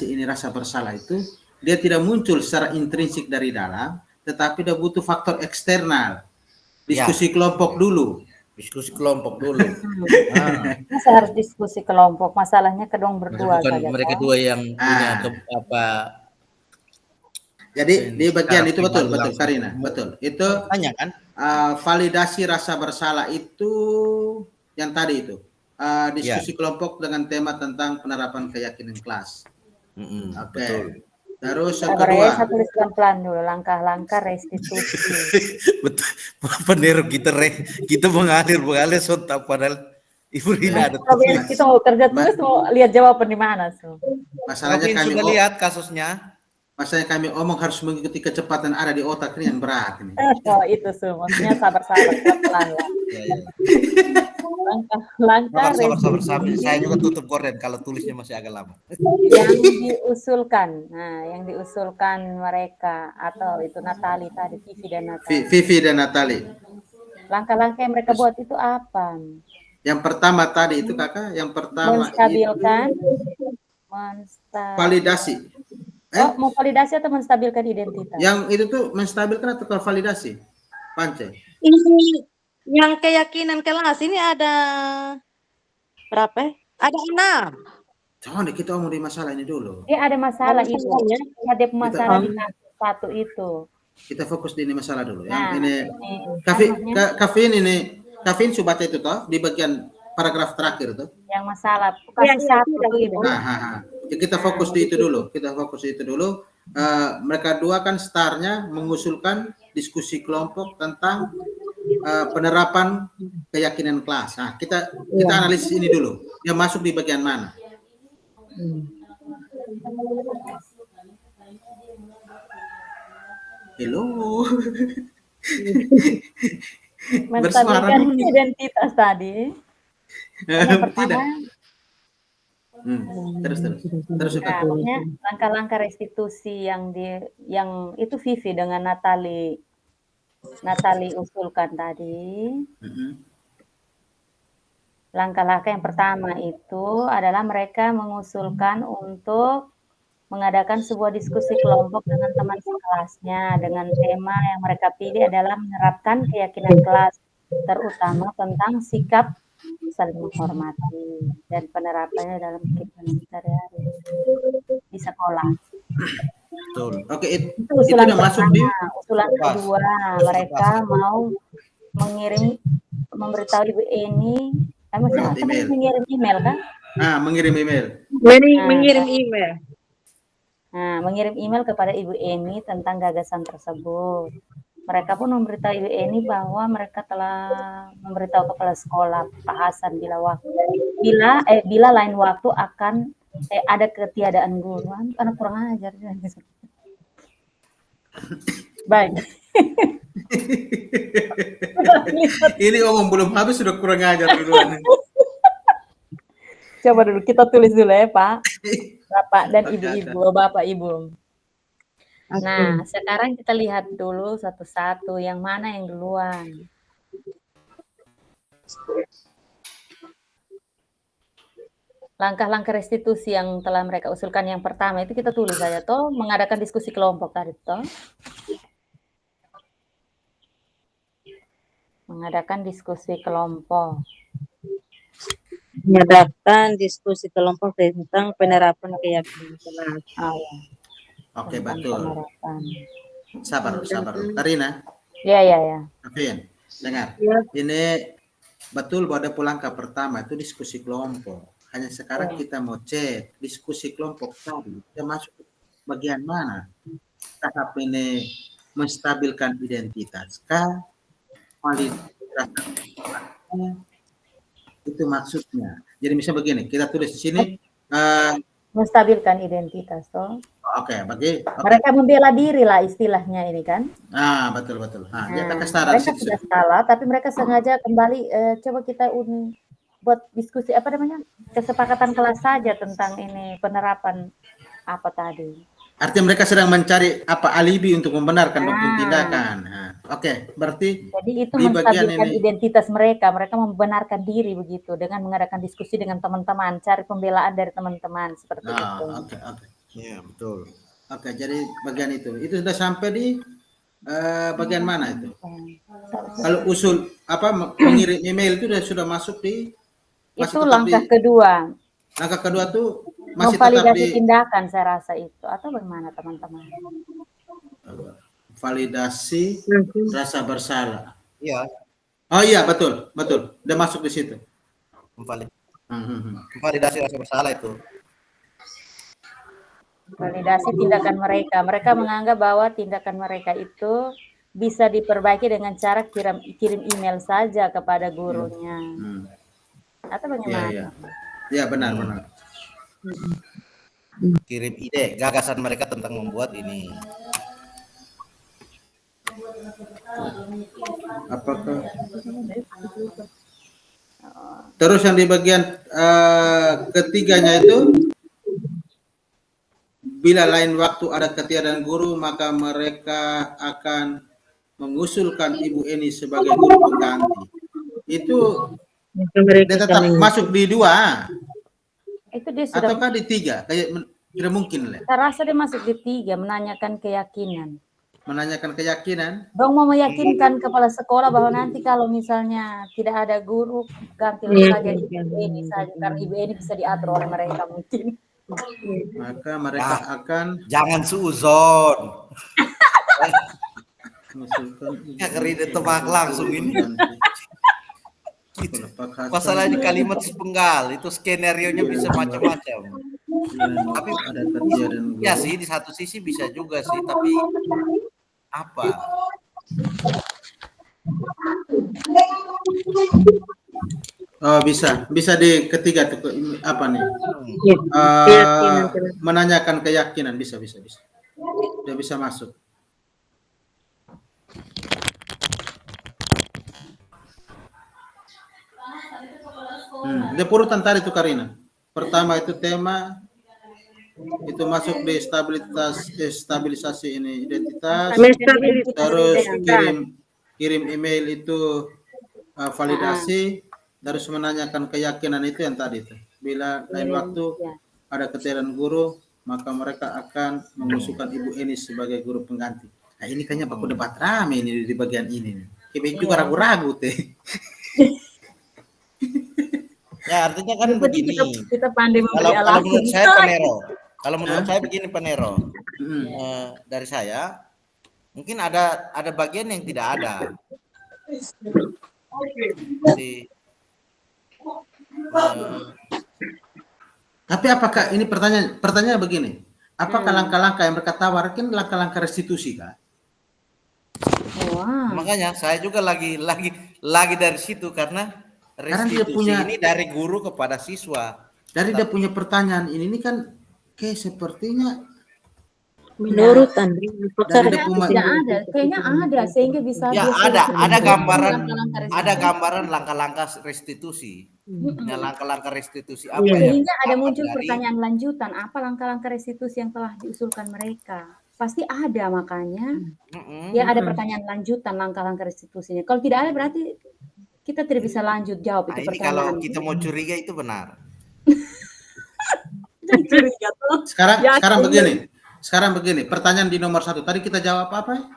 ini rasa bersalah itu dia tidak muncul secara intrinsik dari dalam, tetapi dia butuh faktor eksternal. Diskusi kelompok dulu. Diskusi kelompok dulu. Masa harus diskusi kelompok? Masalahnya kedong berdua Bukan saja. mereka toh. dua yang punya Jadi di bagian secara itu betul pribadi betul langsung Karina, ketemu. betul. Itu Tanya kan? validasi rasa bersalah itu yang tadi itu. Diskusi Ya. kelompok dengan tema tentang penerapan keyakinan kelas. Oke. Betul. Terus yang Sabar kedua, ya, saya tulis pelan-pelan dulu. Langkah-langkah restitusi. Betul. Bener kita mengalir sontak padahal Ibu Rina ada Kalau tulis. kita mau kerja tulis, mau lihat jawaban di mana. So. masalahnya Mungkin kami sudah lihat kasusnya. masalahnya kami omong harus mengikuti kecepatan ada di otak ini yang berat ini. Oh, itu so. Maksudnya sabar-sabar, pelan-pelan lah. Ya. Langkah-langkah Sabar. restitusi Saya juga tutup gorden kalau tulisnya masih agak lama. yang diusulkan. Nah, yang diusulkan mereka atau itu Natali tadi, Vivi dan Natali. Vivi dan Natali. Langkah-langkah yang mereka buat itu apa? Yang pertama tadi itu Kakak, yang pertama Menstabilkan, itu validasi. Oh, mau validasi atau menstabilkan identitas? Yang itu tuh menstabilkan atau validasi? Pance. Ini yang keyakinan kelas ini ada berapa? Ada 6. Coba kita omong di masalah ini dulu. Dia ada masalah Ada itu. masalahnya. Ada masalah di satu itu. Kita fokus di ini masalah dulu. Nah, Yang ini Kafin baca itu toh di bagian paragraf terakhir tuh. Yang masalah kasus satu itu. Kita fokus di itu dulu. Mereka dua kan startnya mengusulkan diskusi kelompok tentang penerapan keyakinan kelas. Nah, kita analisis ini dulu. Dia masuk di bagian mana? Hello. Menstabilkan identitas tadi. Yang pertama, terus langkah-langkah restitusi yang itu Vivi dengan Natali usulkan tadi. Langkah-langkah yang pertama itu adalah mereka mengusulkan untuk mengadakan sebuah diskusi kelompok dengan teman sekelasnya dengan tema yang mereka pilih adalah menerapkan keyakinan kelas, terutama tentang sikap saling menghormati dan penerapannya dalam kehidupan sehari-hari di sekolah. Betul. Oke, itu usulan udah masuk di usulan kedua, mereka mau memberitahu Ibu Eni, mengirim email kan? Mengirim email. Mengirim email. Nah, mengirim email kepada Ibu Eni tentang gagasan tersebut. Mereka pun memberitahu Ibu Eni bahwa mereka telah memberitahu kepala sekolah Pak Hasan bila lain waktu akan ada ketiadaan guru. Karena kurang ajar. Baik. Ini omong belum habis sudah kurang ajar duluan. Coba dulu kita tulis dulu ya Pak. Bapak dan Ibu-ibu, Bapak Ibu. Nah, sekarang kita lihat dulu satu-satu yang mana yang duluan. Langkah-langkah restitusi yang telah mereka usulkan yang pertama itu kita tulis saja toh, mengadakan diskusi kelompok tadi toh. Mengadakan diskusi kelompok. Mengadakan diskusi kelompok tentang penerapan keyakinan kelas. Oke, betul. Sabar. Tarina. Ya. Kafin, dengar. Ya. Ini betul pada langkah pertama itu diskusi kelompok. Hanya sekarang kita mau cek diskusi kelompok tadi. Kita masuk bagian mana? Tahap ini menstabilkan identitas kah? Itu maksudnya. Jadi misalnya begini, kita tulis di sini menstabilkan identitas toh. Oke. Mereka membela diri lah istilahnya ini kan. Betul. Mereka sudah salah, tapi mereka sengaja kembali coba kita buat diskusi kesepakatan kelas saja tentang ini penerapan apa tadi. Artinya mereka sedang mencari alibi untuk membenarkan tindakan. Oke, berarti jadi itu menstabilkan identitas mereka membenarkan diri begitu dengan mengadakan diskusi dengan teman-teman, cari pembelaan dari teman-teman seperti itu. Oke. Ya, betul. Oke, jadi bagian itu sudah sampai di bagian mana itu? Kalau usul mengirim email itu sudah masuk di Itu langkah kedua. Langkah kedua tuh masih tetap Memvalidasi di tindakan saya rasa itu, atau bagaimana teman-teman? validasi rasa bersalah. Iya, Oh iya, betul. Udah masuk di situ. validasi rasa bersalah itu. Validasi tindakan mereka. Mereka menganggap bahwa tindakan mereka itu bisa diperbaiki dengan cara kirim email saja kepada gurunya. Atau bagaimana? Iya. Ya, benar. Kirim ide, gagasan mereka tentang membuat ini. Apakah terus yang di bagian ketiganya itu, bila lain waktu ada ketiadaan guru, maka mereka akan mengusulkan Ibu Eni sebagai guru pengganti. Itu dia tetap masuk di 2. Itu dia sudah. Ataukah di 3? Kayak tidak mungkin lah. Saya rasa dia masuk di 3, menanyakan keyakinan. Menanyakan keyakinan. Dong mau meyakinkan kepala sekolah bahwa nanti kalau misalnya tidak ada guru, gantilah saja Ibu Eni saja, karena Ibu Eni bisa diatur oleh mereka mungkin. Maka mereka akan Jangan suuzon. mengusulkan Kredit tebak langsung ini. Masalah di kalimat sepenggal itu skenario-nya bisa macam-macam. Tapi ada ketiadaan guru. Ya sih, di satu sisi bisa juga sih, tapi apa? Oh, bisa di ketiga tuh apa nih? Menanyakan keyakinan bisa. Dia bisa masuk. Dia urutan tadi tuh Karina. Pertama itu tema itu masuk di stabilisasi ini identitas. Terus kirim email itu validasi. Terus menanyakan keyakinan itu yang tadi tuh. Bila lain waktu ada ketiadaan guru, maka mereka akan mengusulkan Ibu Eni sebagai guru pengganti. Nah ini kayaknya baku debat rame ini di bagian ini. Kayak juga ragu-ragu teh. Ya artinya kan begini. Kita pandai memberi Kalau alasan. menurut saya Panero, kalau menurut saya begini Panero, dari saya mungkin ada bagian yang tidak ada. Jadi, tapi apakah ini pertanyaan begini? Apakah langkah-langkah yang mereka tawarkan langkah-langkah restitusi kah? Wah. Makanya saya juga lagi dari situ karena restitusi ini dari guru kepada siswa. Dari dia punya pertanyaan ini kan kayak sepertinya menurut Anda kayaknya ada sehingga bisa ya ada gambaran langkah-langkah restitusi. Nah, langkah-langkah restitusi apa sehingga ada muncul pertanyaan lanjutan, apa langkah-langkah restitusi yang telah diusulkan mereka? Pasti ada, makanya ya ada pertanyaan lanjutan langkah-langkah restitusinya. Kalau tidak ada berarti kita tidak bisa lanjut jawab itu pertanyaan. Kalau kita mau curiga itu benar. Sekarang begini, pertanyaan di nomor 1 tadi kita jawab apa ya?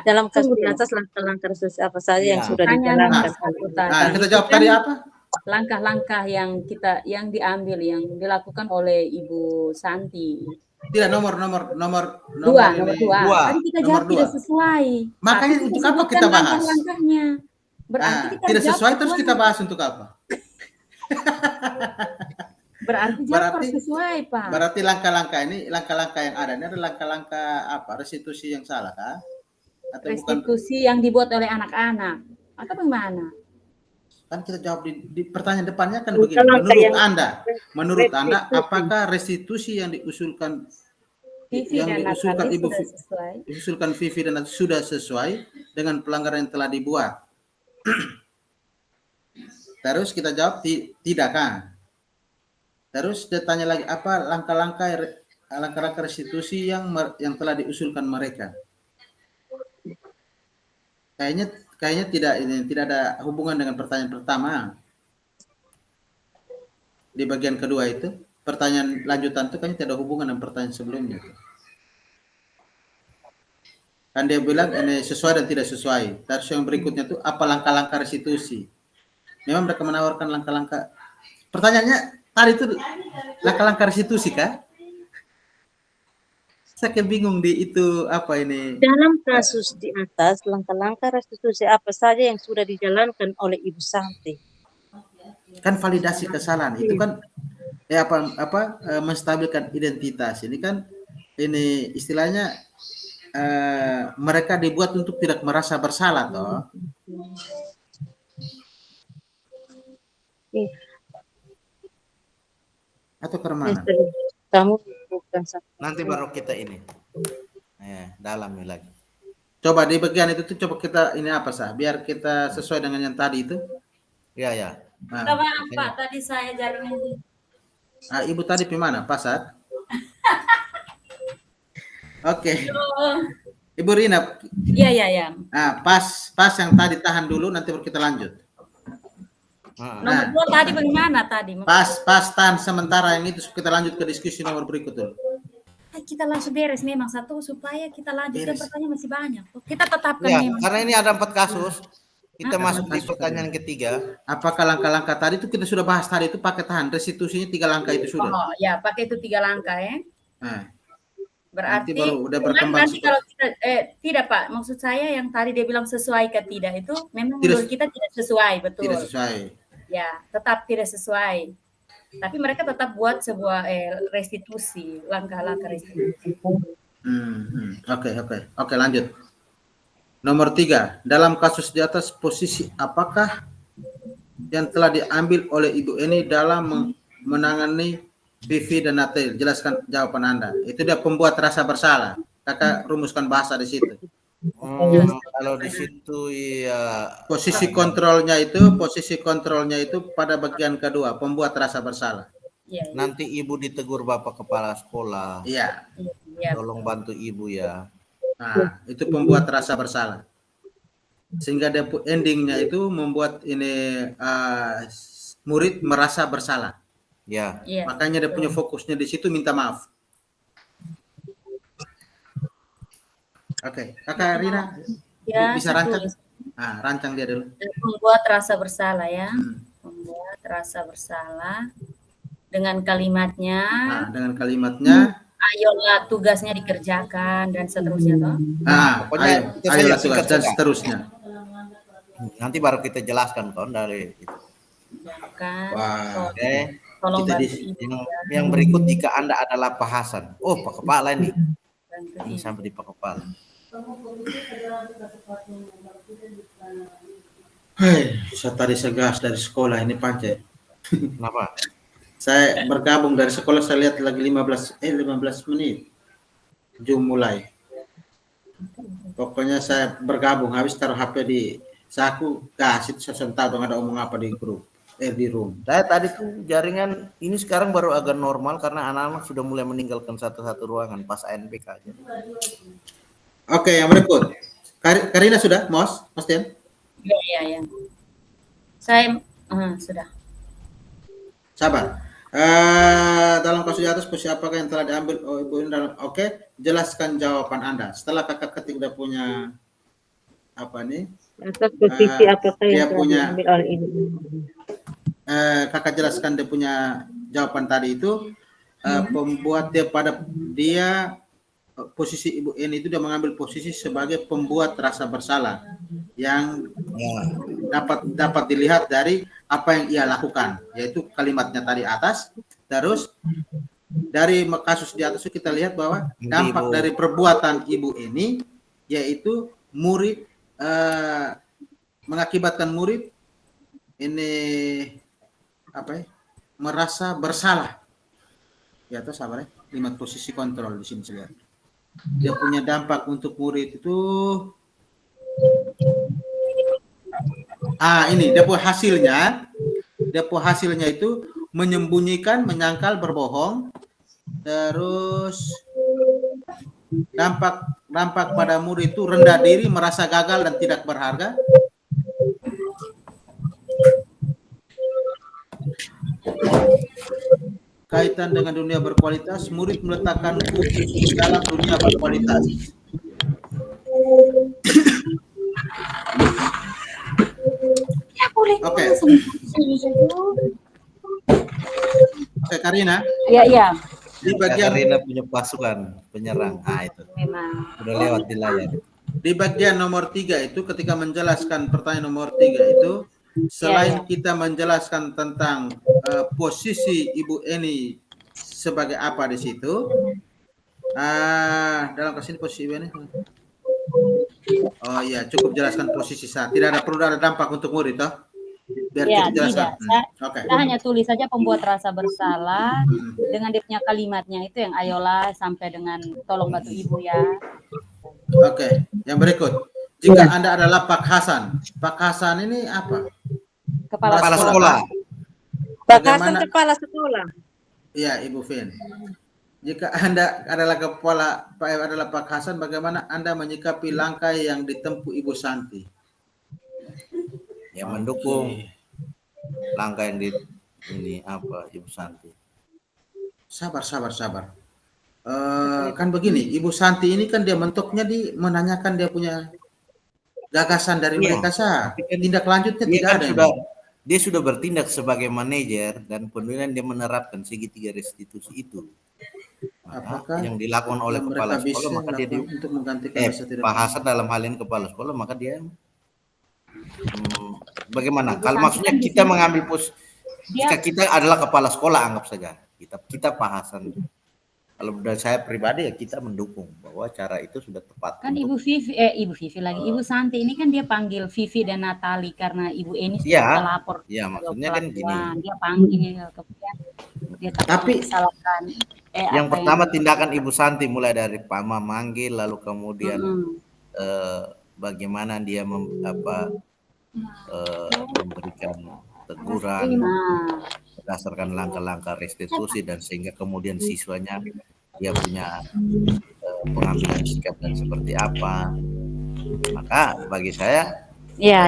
Dalam kasus atas langkah-langkah restitusi apa saja yang sudah dijalankan. Kita jawab tadi apa? Langkah-langkah yang diambil yang dilakukan oleh Ibu Santi. Tidak, nomor 2. Tadi kita jawab tidak sesuai. Makanya untuk apa kita bahas? Langkahnya. Berarti kita tidak sesuai terus kita bahas untuk apa? Berarti harus sesuai, Pak. Berarti langkah-langkah yang ada ini adalah langkah-langkah apa? Restitusi yang salah kah? Atau restitusi yang dibuat oleh anak-anak atau bagaimana? Kan kita jawab di pertanyaan depannya kan begini. Menurut Anda apakah restitusi yang diusulkan diusulkan Vivi dan sudah sesuai dengan pelanggaran yang telah dibuat? Terus kita jawab tidak kan? Terus dia tanya lagi apa langkah-langkah restitusi yang telah diusulkan mereka? Kayaknya tidak ada hubungan dengan pertanyaan pertama. Di bagian kedua itu, pertanyaan lanjutan itu kayaknya tidak ada hubungan dengan pertanyaan sebelumnya. Kan dia bilang ini sesuai dan tidak sesuai. Terus yang berikutnya tuh apa langkah-langkah restitusi? Memang mereka menawarkan langkah-langkah. Pertanyaannya tadi itu langkah-langkah restitusi kah? Saya kayak bingung di itu apa ini? Dalam kasus di atas, langkah-langkah restitusi apa saja yang sudah dijalankan oleh Ibu Santi? Kan validasi kesalahan itu kan menstabilkan identitas. Ini kan ini istilahnya mereka dibuat untuk tidak merasa bersalah toh. Atau ke mana? Kamu bukan satu. Nanti baru kita ini. Dalami lagi. Coba di bagian itu tuh coba kita ini apa sah? Biar kita sesuai dengan yang tadi itu. Ya, ya. Nah, Maaf Pak, tadi saya jaringan. Ibu tadi di mana? Pasar? Oke. Ibu Rina. Iya. Nah, pas yang tadi tahan dulu, nanti baru kita lanjut. Nomor 2 tadi bagaimana tadi? Pas tahan sementara yang itu kita lanjut ke diskusi nomor berikut dulu. Kita langsung beres memang satu supaya kita lanjut ke pertanyaan masih banyak. Kita tetapkan Ya, memang. karena ini ada 4 kasus. Kita masuk di pertanyaan ketiga. Apakah langkah-langkah tadi itu kita sudah bahas tadi itu pakai tahan restitusinya 3 langkah itu sudah. Oh ya, pakai itu 3 langkah ya. Nah, berarti nanti baru udah berkembang. Nanti kalau kita, tidak Pak, maksud saya yang tadi dia bilang sesuai ke tidak itu memang Tidak, menurut kita tidak sesuai, betul. Tidak sesuai. Ya, tetap tidak sesuai. Tapi mereka tetap buat sebuah restitusi, langkah-langkah restitusi. Oke, lanjut. Nomor 3, dalam kasus di atas posisi apakah yang telah diambil oleh Ibu Eni dalam menangani PV dan Natal? Jelaskan jawaban Anda. Itu dia pembuat rasa bersalah. Kakak rumuskan bahasa di situ. Kalau di situ ya posisi kontrolnya itu pada bagian kedua, pembuat rasa bersalah. Ya. Nanti Ibu ditegur Bapak Kepala Sekolah. Iya. Tolong bantu Ibu ya. Nah, itu pembuat rasa bersalah. Sehingga dia endingnya itu membuat ini murid merasa bersalah. Ya. Makanya dia punya fokusnya di situ minta maaf. Oke, Kakak Rina bisa rancang? Nah, rancang dia dulu. Membuat rasa bersalah ya. Membuat rasa bersalah dengan kalimatnya. Nah, dengan kalimatnya. Ayolah tugasnya dikerjakan dan seterusnya toh. Nah, ayolah tugas dan seterusnya. Nanti baru kita jelaskan kan dari itu. Oke. Tolong bantu yang berikut jika Anda adalah Pak Hasan. Oh, Pak Kepala ini. Ini sampai di Pak Kepala. Saya tadi segas dari sekolah ini Pance. Kenapa? Saya bergabung dari sekolah, saya lihat lagi 15 menit. Jum mulai. Pokoknya saya bergabung, habis taruh HP di saku, gas itu saya tahu dong ada omong apa di grup, di room. Saya tadi tuh jaringan ini sekarang baru agak normal karena anak-anak sudah mulai meninggalkan satu-satu ruangan pas ANPK aja. Oke, yang berikut. Karina sudah, Mas Tian? Iya. Saya sudah. Sabar. Dalam kasus di atas posisi apakah yang telah diambil oleh Ibu ini dalam jelaskan jawaban Anda. Setelah kakak ketik dia punya apa nih? Atas posisi apakah yang telah diambil oleh Ibu. Kakak jelaskan dia punya jawaban tadi itu pembuat dia posisi Ibu N itu dia mengambil posisi sebagai pembuat rasa bersalah yang dapat dilihat dari apa yang ia lakukan, yaitu kalimatnya tadi atas. Terus dari kasus di atas itu kita lihat bahwa dampak dari perbuatan Ibu ini yaitu murid mengakibatkan murid ini merasa bersalah. Ya terus apa ya? 5 posisi kontrol di sini lihat. Dia punya dampak untuk murid itu ini dia hasilnya itu menyembunyikan, menyangkal, berbohong. Terus dampak pada murid itu rendah diri, merasa gagal dan tidak berharga. Kaitan dengan dunia berkualitas, murid meletakkan bukti dalam dunia berkualitas. Oke, oke Karina, Iya, iya, di bagian Karina punya pasukan penyerang. Ah itu memang. udah lewat di layar. di bagian nomor 3 itu ketika menjelaskan pertanyaan nomor 3 itu selain Iya. kita menjelaskan tentang posisi Ibu Eni sebagai apa di situ, dalam kasus ini posisi Ibu Eni. Oh iya, cukup jelaskan posisi saat. Tidak ada perlu ada dampak untuk murid, toh? Biar Ya, cukup jelaskan. tidak. Oke. Saya hanya tulis saja pembuat rasa bersalah dengan dia punya kalimatnya itu yang ayolah sampai dengan tolong bantu ibu ya. Oke, yang berikut. Jika Anda adalah Pak Hasan. Pak Hasan ini apa? Kepala Kepala sekolah. sekolah. Pak Hasan Bagaimana? kepala sekolah. Iya, Ibu Vin. Jika Anda adalah Pak Hasan, bagaimana Anda menyikapi langkah yang ditempuh Ibu Santi? Yang mendukung langkah yang ini apa Ibu Santi. Sabar. Kan begini, Ibu Santi ini kan dia mentoknya menanyakan dia punya gagasan dari mereka sah. Tindak lanjutnya Dia tidak kan ada. dia sudah bertindak sebagai manajer dan kemudian dia menerapkan segitiga restitusi itu. Apakah yang dilakukan oleh yang kepala mereka sekolah bisa maka dia lakukan untuk menggantikan rasa tidak Pak Hasan dalam hal ini kepala sekolah maka dia bagaimana? Kalau maksudnya kita mengambil jika kita adalah kepala sekolah anggap saja kita Pak Hasan. Kalau dari saya pribadi ya kita mendukung bahwa cara itu sudah tepat. Kan Ibu Vivi lagi. Ibu Santi ini kan dia panggil Vivi dan Natali karena Ibu Eni sudah lapor. Iya, maksudnya kan gini. Dia panggil kemudian dia Tapi salahkan. Yang pertama tindakan Ibu Santi mulai dari Pama manggil lalu kemudian bagaimana dia memberikan teguran berdasarkan langkah-langkah restitusi dan sehingga kemudian siswanya dia punya pengambilan sikap dan seperti apa. Maka bagi saya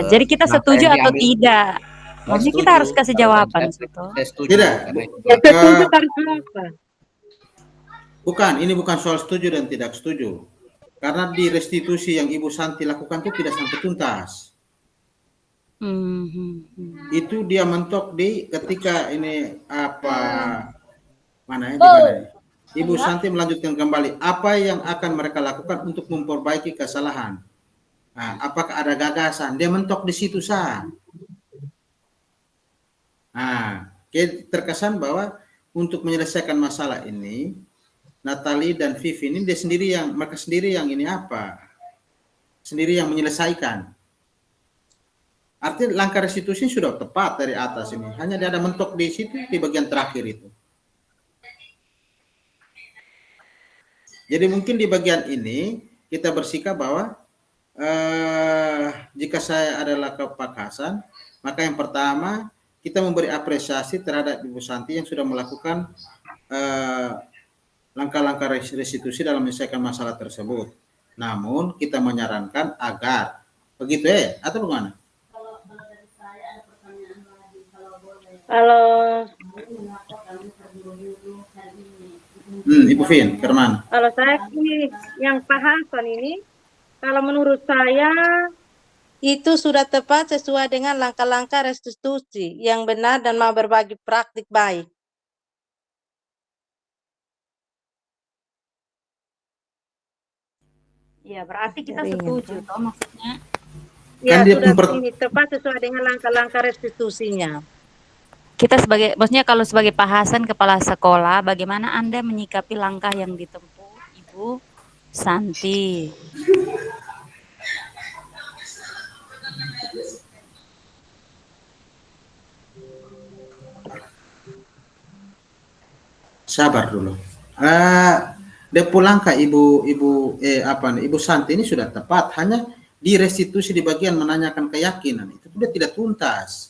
jadi kita setuju atau tidak? Maksudnya kita harus kasih jawaban. Saya setuju. Tidak. Setuju harus apa? Bukan, ini bukan soal setuju dan tidak setuju. Karena di restitusi yang Ibu Santi lakukan itu tidak sampai tuntas. Itu dia mentok di ketika ini Ibu Santi melanjutkan kembali apa yang akan mereka lakukan untuk memperbaiki kesalahan. Nah, apakah ada gagasan? Dia mentok di situ sah. Nah, terkesan bahwa untuk menyelesaikan masalah ini Natali dan Vivi ini mereka sendiri yang sendiri yang menyelesaikan. Artinya langkah restitusi sudah tepat dari atas ini. Hanya dia ada mentok di situ di bagian terakhir itu. Jadi mungkin di bagian ini kita bersikap bahwa jika saya adalah Pak Hasan, maka yang pertama kita memberi apresiasi terhadap Ibu Santi yang sudah melakukan langkah-langkah restitusi dalam menyelesaikan masalah tersebut. Namun kita menyarankan agar begitu atau bagaimana? Kalau Ibu Vin, Kerman. Kalau saya yang Pak Hasan ini, kalau menurut saya itu sudah tepat sesuai dengan langkah-langkah restitusi yang benar dan mau berbagi praktik baik. Ya, berarti kita setuju toh maksudnya. Ya, sudah tepat sesuai dengan langkah-langkah restitusinya. Kita maksudnya kalau sebagai Pak Hasan kepala sekolah, bagaimana Anda menyikapi langkah yang ditempuh Ibu Santi? Sabar dulu. Depo langkah Ibu Santi ini sudah tepat, hanya di restitusi di bagian menanyakan keyakinan itu sudah tidak tuntas.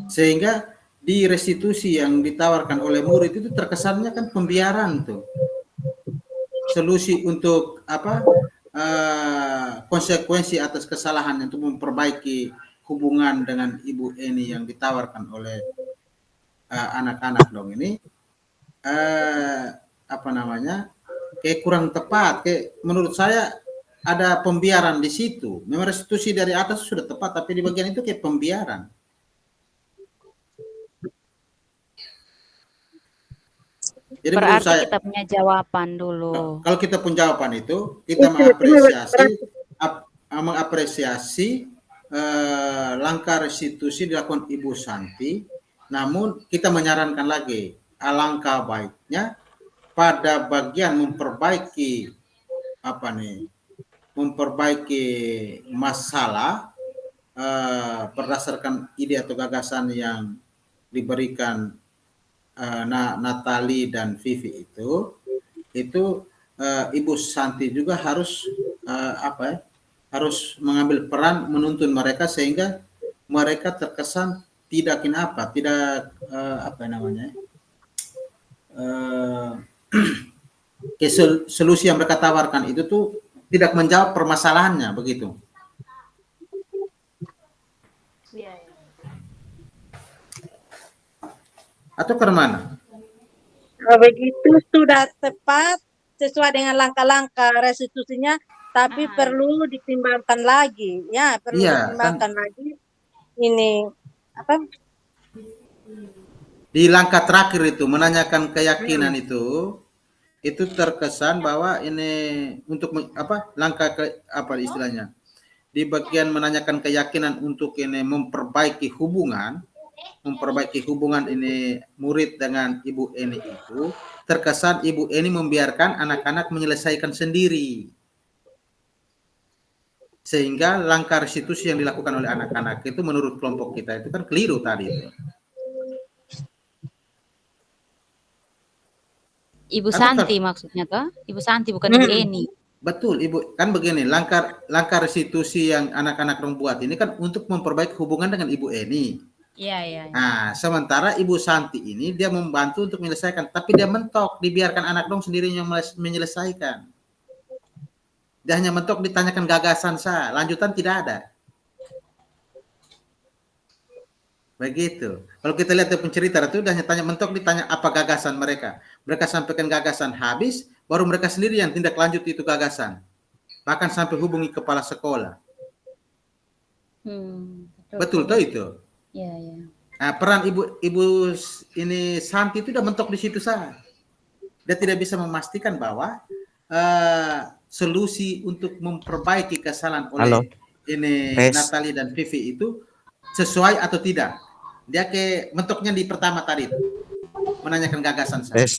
Sehingga di restitusi yang ditawarkan oleh murid itu terkesannya kan pembiaran tuh. Solusi untuk konsekuensi atas kesalahan untuk memperbaiki hubungan dengan Ibu Eni yang ditawarkan oleh anak-anak dong ini kayak kurang tepat. Kayak menurut saya ada pembiaran di situ. Memang restitusi dari atas sudah tepat, tapi di bagian itu kayak pembiaran. Jadi menurut Berarti saya, kita punya jawaban dulu. kalau kita pun jawaban itu, kita mengapresiasi langkah restitusi dilakukan Ibu Santi, namun kita menyarankan lagi alangkah baiknya pada bagian memperbaiki masalah berdasarkan ide atau gagasan yang diberikan Natali dan Vivi itu Ibu Santi juga harus harus mengambil peran menuntun mereka sehingga mereka terkesan tidak solusi yang mereka tawarkan itu tuh tidak menjawab permasalahannya, begitu. Atau ke mana? Begitu sudah tepat sesuai dengan langkah-langkah restitusinya, tapi perlu ditimbangkan lagi, ya, perlu ditimbangkan lagi. Ini apa? Di langkah terakhir itu menanyakan keyakinan itu terkesan bahwa ini untuk istilahnya di bagian menanyakan keyakinan untuk ini memperbaiki hubungan ini murid dengan Ibu Eni itu terkesan Ibu Eni membiarkan anak-anak menyelesaikan sendiri, sehingga langkah restitusi yang dilakukan oleh anak-anak itu menurut kelompok kita itu kan keliru tadi itu. Ibu Santi maksudnya toh? Ibu Santi bukan Ibu Eni. Betul, Ibu. Kan begini, langkah restitusi yang anak-anak buat ini kan untuk memperbaiki hubungan dengan Ibu Eni. Iya. Nah, sementara Ibu Santi ini dia membantu untuk menyelesaikan, tapi dia mentok, dibiarkan anak sendiri yang menyelesaikan. Dia hanya mentok ditanyakan gagasan sah, lanjutan tidak ada. Begitu. Kalau kita lihat di pencerita itu udah tanya mentok, ditanya apa gagasan mereka. Mereka sampaikan gagasan habis, baru mereka sendiri yang tindak lanjut itu gagasan. Bahkan sampai hubungi kepala sekolah. Betul toh itu? Iya. Nah, peran ibu ini Santi itu udah mentok di situ sah. Dia tidak bisa memastikan bahwa solusi untuk memperbaiki kesalahan oleh Natali dan Vivi itu sesuai atau tidak. Dia mentoknya di pertama tadi itu, menanyakan gagasan saya.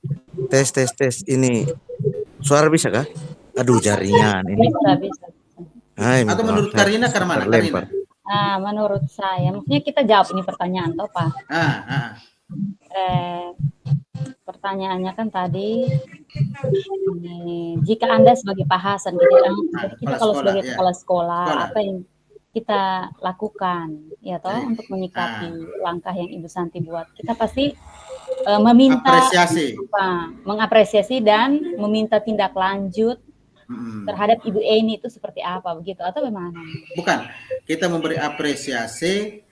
Tes. Ini suara bisa kah? Aduh, jaringan ini. Bisa. Atau menurut Karina ke mana? Karina? Menurut saya, maksudnya kita jawab ini pertanyaan toh, Pak. Pertanyaannya kan tadi, jika Anda sebagai Pak Hasan, kita kalau sebagai kepala sekolah, apa yang kita lakukan, ya toh, untuk menyikapi langkah yang Ibu Santi buat, kita pasti meminta mengapresiasi dan meminta tindak lanjut terhadap Ibu Eni itu seperti apa, begitu atau bagaimana? Bukan, kita memberi apresiasi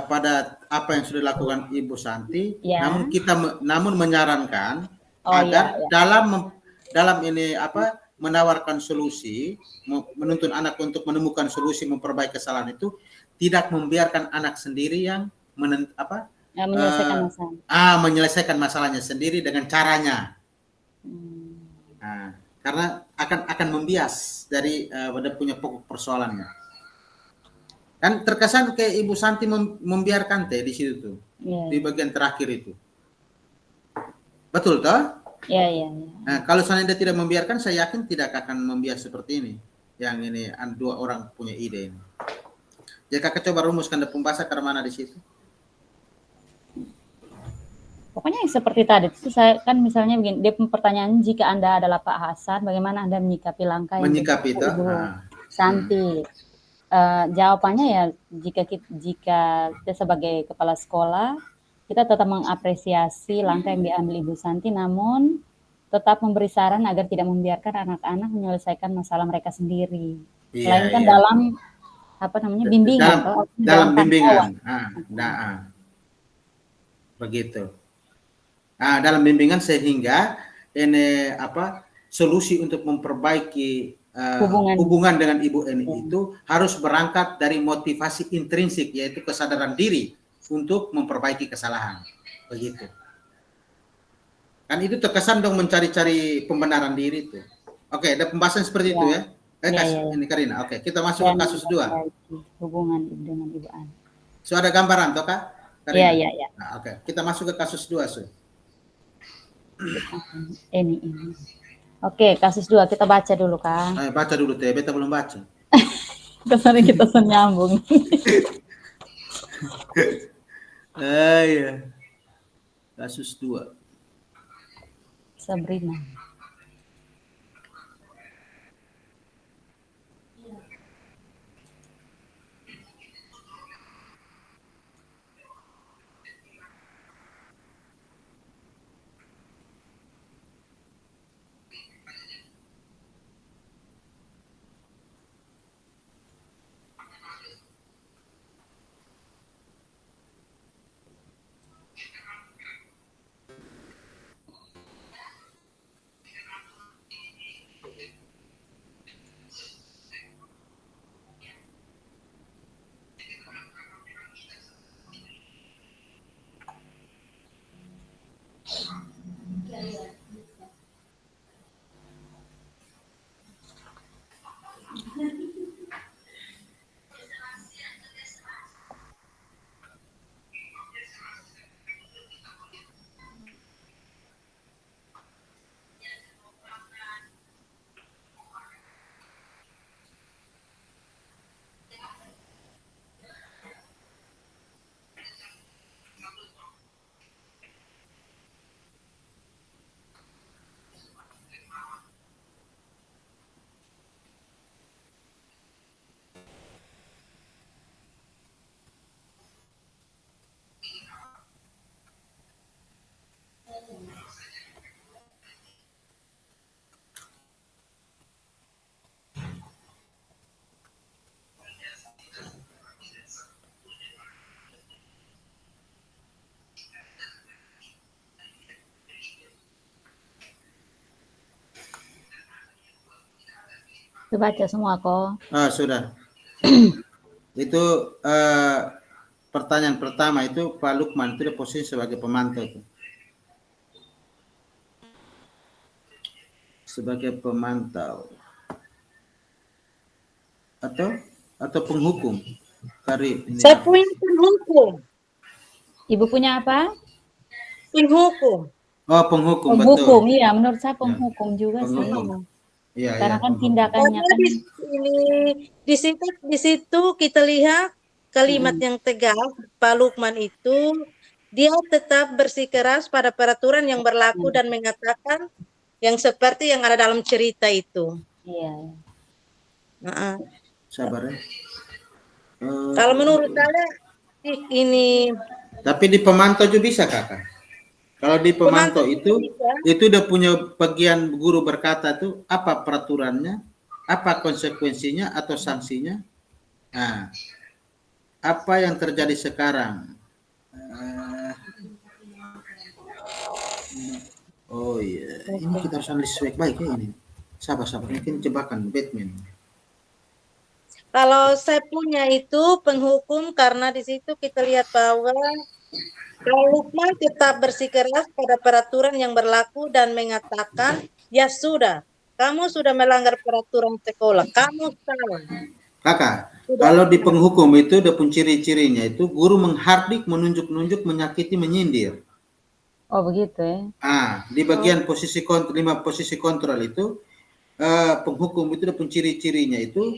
pada apa yang sudah dilakukan Ibu Santi, namun kita menyarankan agar dalam ini menawarkan solusi, menuntun anak untuk menemukan solusi memperbaiki kesalahan itu, tidak membiarkan anak sendiri yang menyelesaikan masalahnya sendiri dengan caranya. Karena akan membias dari punya pokok persoalannya. Kan terkesan kayak Ibu Santi membiarkan di situ tuh, di bagian terakhir itu. Betul toh? Iya. Nah, kalau seandainya dia tidak membiarkan, saya yakin tidak akan membias seperti ini. Yang ini dua orang punya ide ini. Jadi kakak coba rumuskan pembahasan ke mana di situ. Pokoknya yang seperti tadi itu saya kan misalnya begini, dia pertanyaan jika Anda adalah Pak Hasan, bagaimana Anda menyikapi langkah yang itu Ibu Santi? Jawabannya ya jika kita sebagai kepala sekolah kita tetap mengapresiasi langkah yang diambil Ibu Santi, namun tetap memberi saran agar tidak membiarkan anak-anak menyelesaikan masalah mereka sendiri. Melainkan dalam bimbingan. Dalam bimbingan. Begitu. Dalam bimbingan sehingga ini solusi untuk memperbaiki hubungan dengan Ibu Eni itu harus berangkat dari motivasi intrinsik, yaitu kesadaran diri untuk memperbaiki kesalahan. Begitu. Kan itu terkesan dong mencari-cari pembenaran diri itu. Oke, ada pembahasan seperti itu ya. Ini Karina. Oke, kita masuk ke kasus 2. Hubungan dengan Ibu Ani. So ada gambaran toh Kak? Iya. Nah, oke, kita masuk ke kasus 2, Su. Ini. Oke, kasus 2 kita baca dulu, Kang. Ayo baca dulu teh, beta belum baca. Kesannya kita senyambung. Iya. Kasus 2. Sabrina. Baca semua kok. Sudah. Itu pertanyaan pertama itu Pak Lukman itu posisi sebagai pemantau itu. Sebagai pemantau atau penghukum. Saya punya penghukum. Ibu punya apa? Penghukum. Oh, penghukum, Penghukum, betul. iya, menurut saya penghukum juga Penghukum. sih. Iya, Karena kan penghukum. tindakannya kan Di situ kita lihat kalimat yang tegas Pak Lukman itu, dia tetap bersikeras pada peraturan yang berlaku dan mengatakan yang seperti yang ada dalam cerita itu. Iya. Sabar ya. Kalau menurut saya ini. Tapi di pemantau juga bisa Kakak. Kalau di pemantau itu udah punya bagian guru berkata tuh apa peraturannya, apa konsekuensinya atau sanksinya. Nah, apa yang terjadi sekarang? Oh iya, ini kita harus analisis baik-baik ya ini. Sabar, mungkin jebakan Batman. Kalau saya punya itu penghukum karena di situ kita lihat bahwa Pak Lukman tetap bersikeras pada peraturan yang berlaku dan mengatakan, ya sudah, kamu sudah melanggar peraturan sekolah, kamu salah. Kakak, kalau di penghukum itu ada pun ciri-cirinya itu guru menghardik, menunjuk-nunjuk, menyakiti, menyindir. Oh begitu ya? Di bagian posisi kontrol itu penghukum itu ada pun ciri-cirinya itu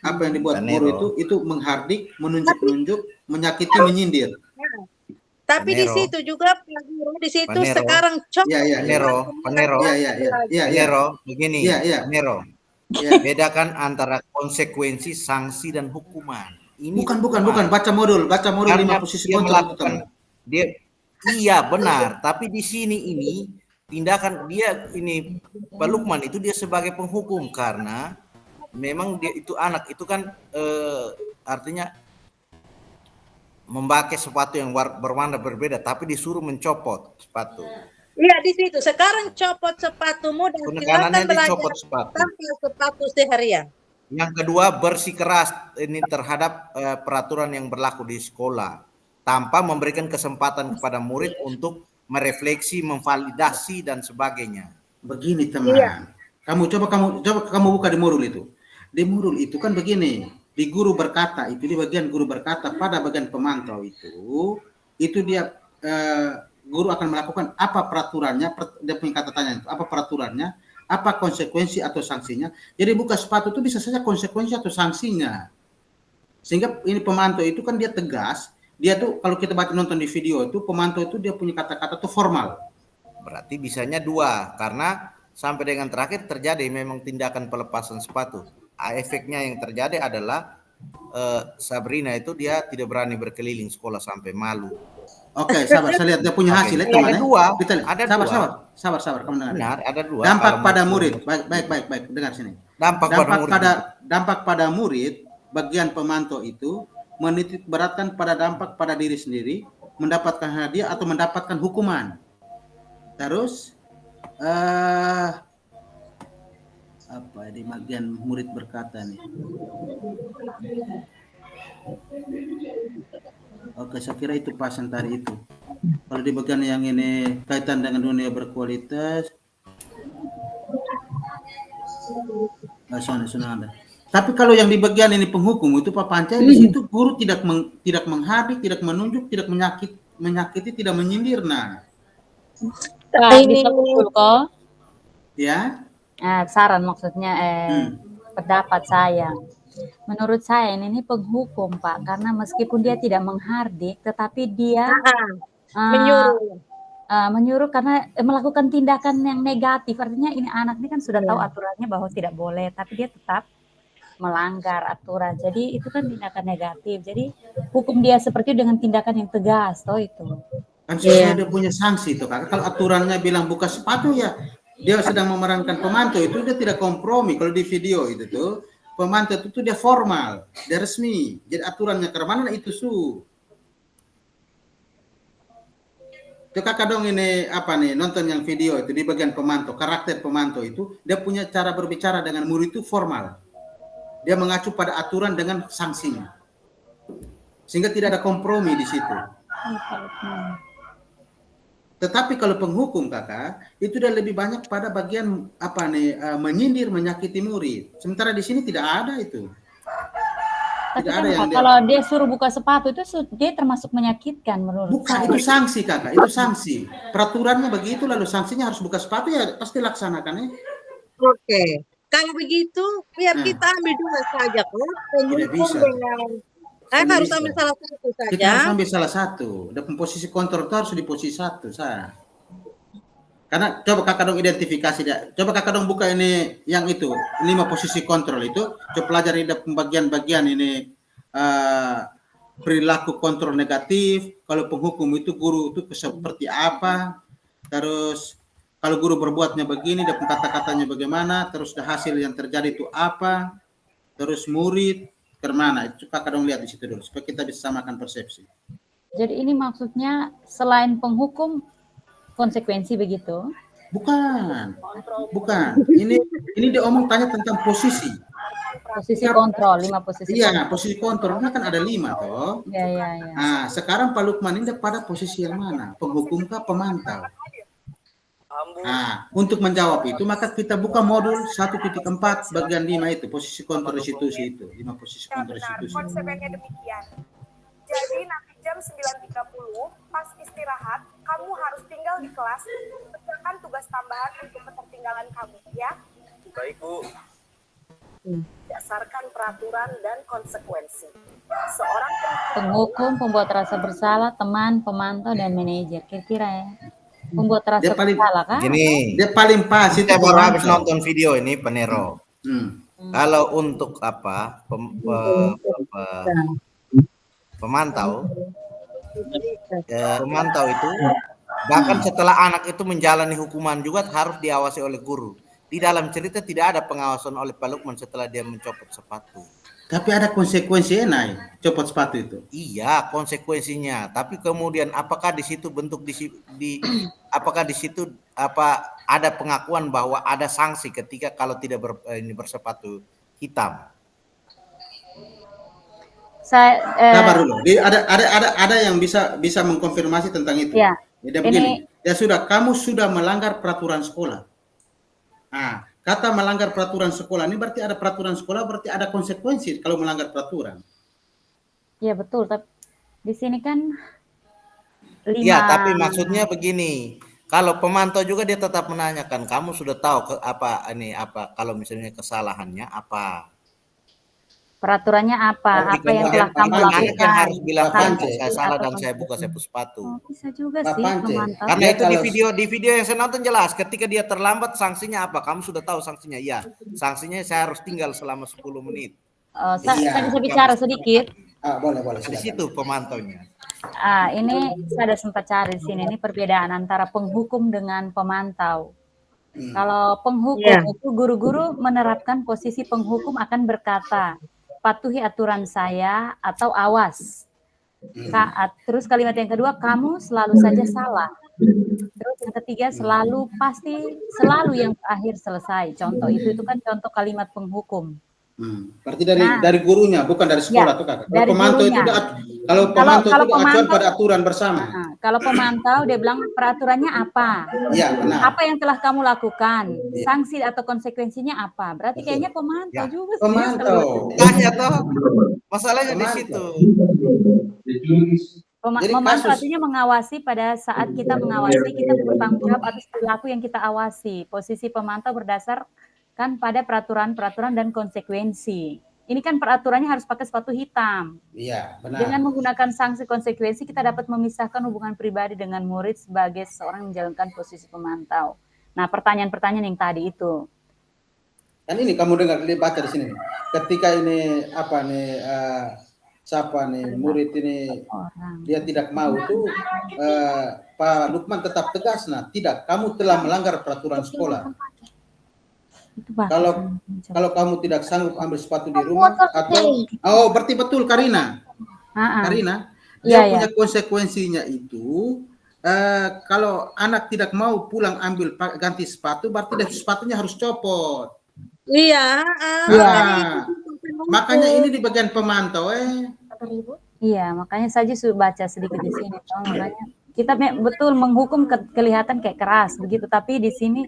apa yang dibuat guru itu menghardik, menunjuk-nunjuk, menyakiti, menyindir. Tapi di situ juga Pak Guru di situ sekarang Panero, begini, Panero. Bedakan antara konsekuensi, sanksi dan hukuman. Ini bukan. Baca modul 5 posisi kontrol. Iya benar, tapi di sini ini tindakan dia ini Pak Lukman itu dia sebagai penghukum karena memang dia itu anak itu kan artinya memakai sepatu yang berwarna berbeda tapi disuruh mencopot sepatu. Iya di situ. Sekarang copot sepatumu dan silakan Penekanannya belajar dicopot sepatu. tanpa sepatu seharian. Yang kedua, bersikeras ini terhadap peraturan yang berlaku di sekolah tanpa memberikan kesempatan kepada murid untuk merefleksi, memvalidasi dan sebagainya. Begini teman, Iya. kamu buka di Moodle itu. Di Moodle itu kan begini, di guru berkata itu, di bagian guru berkata pada bagian pemantau itu dia guru akan melakukan apa peraturannya, dia punya kata tanya itu, apa peraturannya, apa konsekuensi atau sanksinya. Jadi buka sepatu itu bisa saja konsekuensi atau sanksinya. Sehingga ini pemantau itu kan dia tegas, dia tuh kalau kita baca nonton di video itu pemantau itu dia punya kata-kata tuh formal. Berarti bisanya dua, karena sampai dengan terakhir terjadi memang tindakan pelepasan sepatu. Efeknya yang terjadi adalah Sabrina itu dia tidak berani berkeliling sekolah sampai malu. Oke, sabar, saya lihat dia punya hasil, Oke. teman. Ada dua. Kita, Ada sabar, kamu dengar. Benar, ada dua. Dampak Kalau pada maksud- murid, baik, dengar sini. Dampak Pada murid, bagian pemantau itu menitik beratkan pada dampak pada diri sendiri, mendapatkan hadiah atau mendapatkan hukuman. Terus apa di bagian murid berkata nih? Oke, saya kira itu pasan tadi itu. Kalau di bagian yang ini kaitan dengan dunia berkualitas, sana ada. Tapi kalau yang di bagian ini penghukum itu Pak Panca, di situ guru tidak menghadik, tidak menunjuk, tidak menyakiti, tidak menyindir. Nah, Bisa betul kok. ya. Saran maksudnya pendapat saya. Menurut saya ini penghukum Pak, karena meskipun dia tidak menghardik, tetapi dia menyuruh karena melakukan tindakan yang negatif. Artinya ini anak ini kan sudah tahu aturannya bahwa tidak boleh, tapi dia tetap melanggar aturan. Jadi itu kan tindakan negatif. Jadi hukum dia seperti dengan tindakan yang tegas, toh itu. Kan sebenarnya dia punya sanksi tuh Kak. Kalau aturannya bilang buka sepatu ya dia sedang memerankan pemantau itu dia tidak kompromi. Kalau di video itu tuh pemantau itu dia formal, dia resmi. Jadi aturannya ke mana itu Itu Kakak dong ini apa nih nonton yang video itu di bagian pemantau, karakter pemantau itu dia punya cara berbicara dengan murid itu formal. Dia mengacu pada aturan dengan sanksinya. Sehingga tidak ada kompromi di situ. Tetapi kalau penghukum Kakak, itu udah lebih banyak pada bagian apa nih menyindir, menyakiti murid. Sementara di sini tidak ada itu. Tapi kan Pak, kalau dia suruh buka sepatu itu dia termasuk menyakitkan menurut Bukan, saya. itu sanksi Kakak, itu sanksi. Peraturannya begitu lalu sanksinya harus buka sepatu ya pasti laksanakan ya. Oke. Kalau begitu biar kita ambil dua saja kok. Penghukum dengan harus ambil salah satu saja. Kita harus ambil salah satu. Dan posisi kontrol itu harus di posisi satu, saya. Karena coba Kakak dong identifikasi dia. Coba Kakak dong buka ini yang itu 5 posisi kontrol itu. Coba pelajari bagian-bagian ini perilaku kontrol negatif. Kalau penghukum itu guru itu seperti apa. Terus kalau guru berbuatnya begini, dan kata-katanya bagaimana, terus hasil yang terjadi itu apa, terus murid kemana, itu Kakak dong lihat di situ dulu, supaya kita bisa samakan persepsi. Jadi ini maksudnya selain penghukum, konsekuensi begitu? Bukan. Ini dia omong tanya tentang posisi. Posisi kontrol, 5 posisi. Iya, posisi kontrol, kan ada 5 toh. Iya. Nah, sekarang Pak Lukman ini pada posisi yang mana? Penghukum kah, pemantau? Nah, untuk menjawab itu maka kita buka modul 1.4 bagian 5 itu posisi kontrol restitusi itu 5 posisi kontrol restitusi. Konsepnya demikian. Jadi nanti jam 9.30 pas istirahat kamu harus tinggal di kelas kerjakan tugas tambahan untuk ketertinggalan kamu ya. Baik Bu. Berdasarkan peraturan dan konsekuensi. Seorang Penghukum, pembuat rasa bersalah, teman, pemantau, dan manajer. Kira-kira ya. Pembuat rasa bersalah kan? Gini, Dia paling pas itu saya baru habis nonton video ini Penero. Kalau untuk pemantau itu bahkan setelah anak itu menjalani hukuman juga harus diawasi oleh guru. Di dalam cerita tidak ada pengawasan oleh Pak Lukman setelah dia mencopot sepatu. Tapi ada konsekuensinya naik copot sepatu itu. Iya, konsekuensinya. Tapi kemudian apakah di situ bentuk apakah di situ ada pengakuan bahwa ada sanksi ketika kalau tidak bersepatu hitam? Sabar dulu. Ada yang bisa mengkonfirmasi tentang itu. Ya, Jadi begini, ya sudah, kamu sudah melanggar peraturan sekolah. Nah, kata melanggar peraturan sekolah ini berarti ada peraturan sekolah, berarti ada konsekuensi kalau melanggar peraturan. ya betul. Tapi di sini kan Iya, tapi maksudnya begini. Kalau pemantau juga dia tetap menanyakan, kamu sudah tahu kalau misalnya kesalahannya apa? peraturannya apa? Apa yang telah kamu lakukan? Kan harus bilang Pance. saya salah dan saya buka sepatu. Oh, bisa juga Pak sih Pance. pemantau. Karena Dia itu di kalau- video yang saya nonton jelas, ketika dia terlambat sanksinya apa? Kamu sudah tahu sanksinya? Iya, sanksinya saya harus tinggal selama 10 menit. Iya. Saya bisa bicara sedikit. Boleh, Di silakan. situ pemantaunya. Ini saya ada sempat cari di sini. Ini perbedaan antara penghukum dengan pemantau. Kalau penghukum itu guru-guru menerapkan posisi penghukum akan berkata, patuhi aturan saya atau awas. Terus kalimat yang kedua, kamu selalu saja salah. Terus yang ketiga, selalu yang terakhir selesai. Contoh itu kan contoh kalimat penghukum. Berarti dari gurunya, bukan dari sekolah tuh kakak. Kalau pemantau itu kalau pemantau itu acuan pada aturan bersama. Kalau pemantau dia bilang peraturannya apa? Iya, benar. Apa yang telah kamu lakukan? Sanksi atau konsekuensinya apa? Berarti kayaknya pemantau juga sih. Pemantau. Tanya toh, masalahnya di situ. Memantau artinya mengawasi. Pada saat kita mengawasi, kita bertanggung jawab atas perilaku yang kita awasi. Posisi pemantau berdasarkan pada peraturan-peraturan dan konsekuensi. Ini kan peraturannya harus pakai sepatu hitam. Iya, benar. Dengan menggunakan sanksi konsekuensi, kita dapat memisahkan hubungan pribadi dengan murid sebagai seorang yang menjalankan posisi pemantau. Nah, pertanyaan-pertanyaan yang tadi itu. Kan ini kamu dengar, baca di sini. Ketika ini murid ini dia tidak mau tuh, Pak Lukman tetap tegas, tidak, kamu telah melanggar peraturan sekolah. Kalau kamu tidak sanggup ambil sepatu di rumah atau berarti betul Karina. Karina, dia punya konsekuensinya itu kalau anak tidak mau pulang ambil ganti sepatu, berarti sepatunya harus copot. Iya. Makanya ini di bagian pemantau. Iya, makanya saja baca sedikit di sini. Makanya kita betul menghukum kelihatan kayak keras begitu, tapi di sini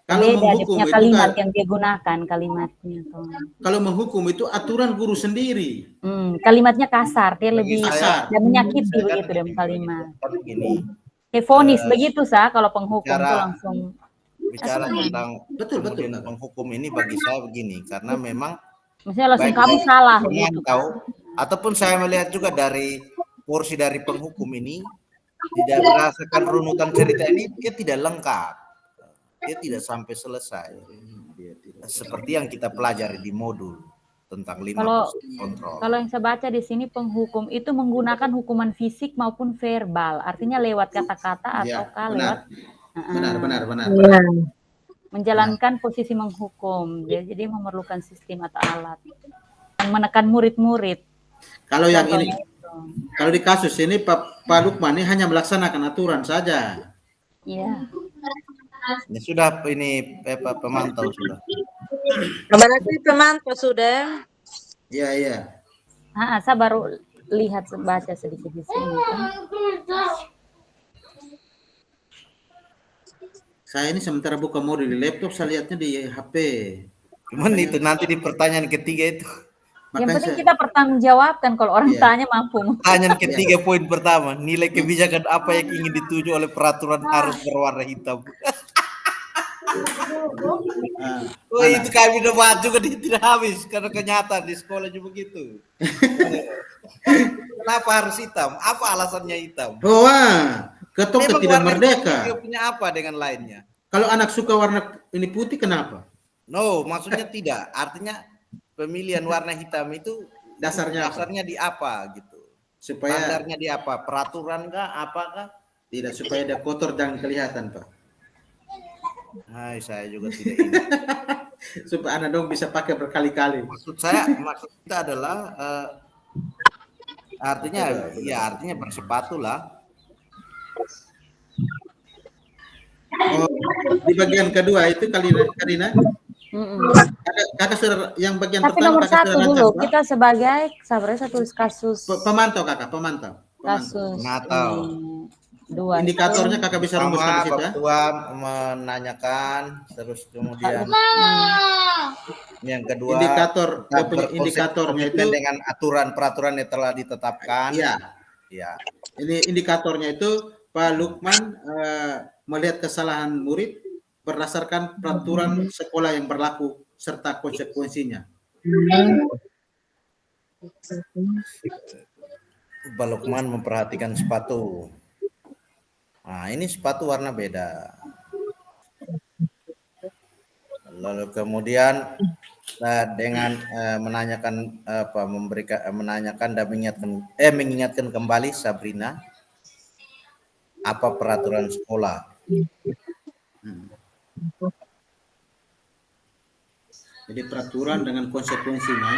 kalau beda dia punya kalimat itu yang dia gunakan kalimatnya. Kalau menghukum itu aturan guru sendiri. Kalimatnya kasar, dia lebih kasar dan menyakiti begitu dalam kalimat. Begini. Vonis begitu kalau penghukum itu langsung bicara tentang betul penghukum ini bagi saya begini, karena memang maksudnya langsung kamu salah begitu. Ataupun saya melihat juga dari porsi dari penghukum ini tidak merasakan runutan cerita ini, dia tidak lengkap. Dia tidak sampai selesai. Seperti yang kita pelajari di modul tentang 5 kontrol. Kalau yang saya baca di sini, penghukum itu menggunakan hukuman fisik maupun verbal. Artinya lewat kata-kata ataukah lewat benar. Menjalankan posisi menghukum. Jadi memerlukan sistem atau alat yang menekan murid-murid. Kalau yang ini, kalau di kasus ini Pak Lukman ini hanya melaksanakan aturan saja. Iya. Ya sudah, ini pemantau sudah. Berarti pemantau sudah. Iya. Saya baru baca sedikit di sini. Saya ini sementara buka modul di laptop, saya lihatnya di HP. Cuman itu nanti di pertanyaan ketiga itu. Yang penting kita pertanggungjawabkan kalau orang tanya mampu. Pertanyaan ketiga poin pertama, nilai kebijakan apa yang ingin dituju oleh peraturan harus berwarna hitam. Itu kami udah bahas juga tidak habis karena kenyataan di sekolah juga begitu. Kenapa harus hitam? Apa alasannya hitam? Ketok tidak merdeka. Dia punya apa dengan lainnya? Kalau anak suka warna ini putih, kenapa? No, maksudnya tidak. Artinya pemilihan warna hitam itu dasarnya di apa gitu? Supaya standarnya di apa? Peraturan kah? Apakah? Tidak, supaya dia kotor dan kelihatan, Pak. Hai, saya juga tidak ingat. Supaya Anda dong bisa pakai berkali-kali. Maksud kita adalah artinya bersepatu lah. Oh, di bagian kedua itu Karina. Kakak sudah yang bagian Tapi pertama nomor kakak satu sudah dulu, rancang, Pak? kita sebagai sabarnya satu kasus Pemantau kakak, pemantau. kasus Pemantau. ini dua Indikatornya kakak bisa rumuskan di situ ya? Bapak Ketua menanyakan, terus kemudian yang kedua Indikator, dia punya berkomitmen indikatornya itu, dengan aturan-peraturan yang telah ditetapkan. iya. Ya. Ini indikatornya itu Pak Lukman melihat kesalahan murid berdasarkan peraturan sekolah yang berlaku serta konsekuensinya. Pak Lukman memperhatikan sepatu. Nah, ini sepatu warna beda. Lalu kemudian dengan menanyakan menanyakan dan mengingatkan kembali Sabrina apa peraturan sekolah. Jadi peraturan dengan konsekuensinya.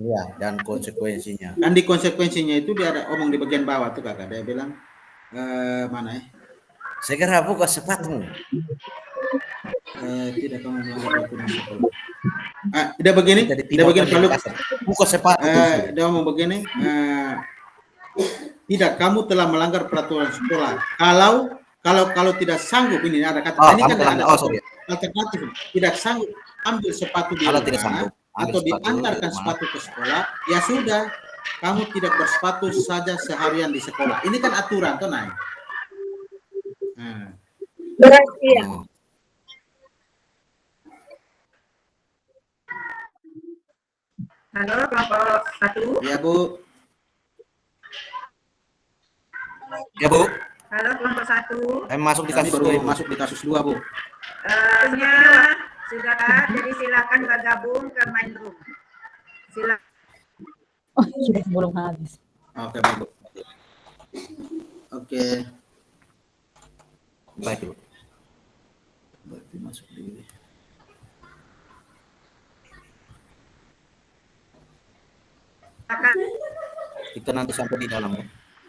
Ya, dan konsekuensinya. Kan di konsekuensinya itu dia ada omong di bagian bawah tuh kakak. Dia bilang mana ya? Segera buka sepatu. Tidak kamu melanggar peraturan sekolah. Dia begini, dia bagian Pak Luk. Buka sepatu. Dia ngomong begini. Tidak, kamu telah melanggar peraturan sekolah. Kalau tidak sanggup, ini ada kata. Ini kan ada alternatif. Tidak sanggup ambil sepatu di Kalau rumah, tidak sanggup atau diantarkan sepatu ke sekolah, ya sudah, kamu tidak bersepatu saja seharian di sekolah. Ini kan aturan, tuh naik. Berarti ya. Halo, kelompok 1. Ya, Bu. Ya, Bu. Halo, kelompok 1. Masuk di kasus 2, masuk di kasus 2, Bu. Sudah, jadi silakan bergabung ke main room. Silakan. Oh, sudah belum habis. Oke, Bu. Oke. Baik, Bu. Berarti masuk di kita nanti sampai di dalam ya.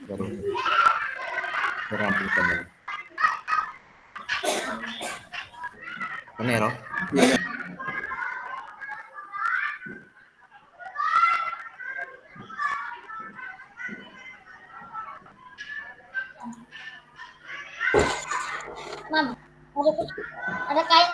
Baru rampungkan ya. Benar, oh? ya. Mam, ada kain.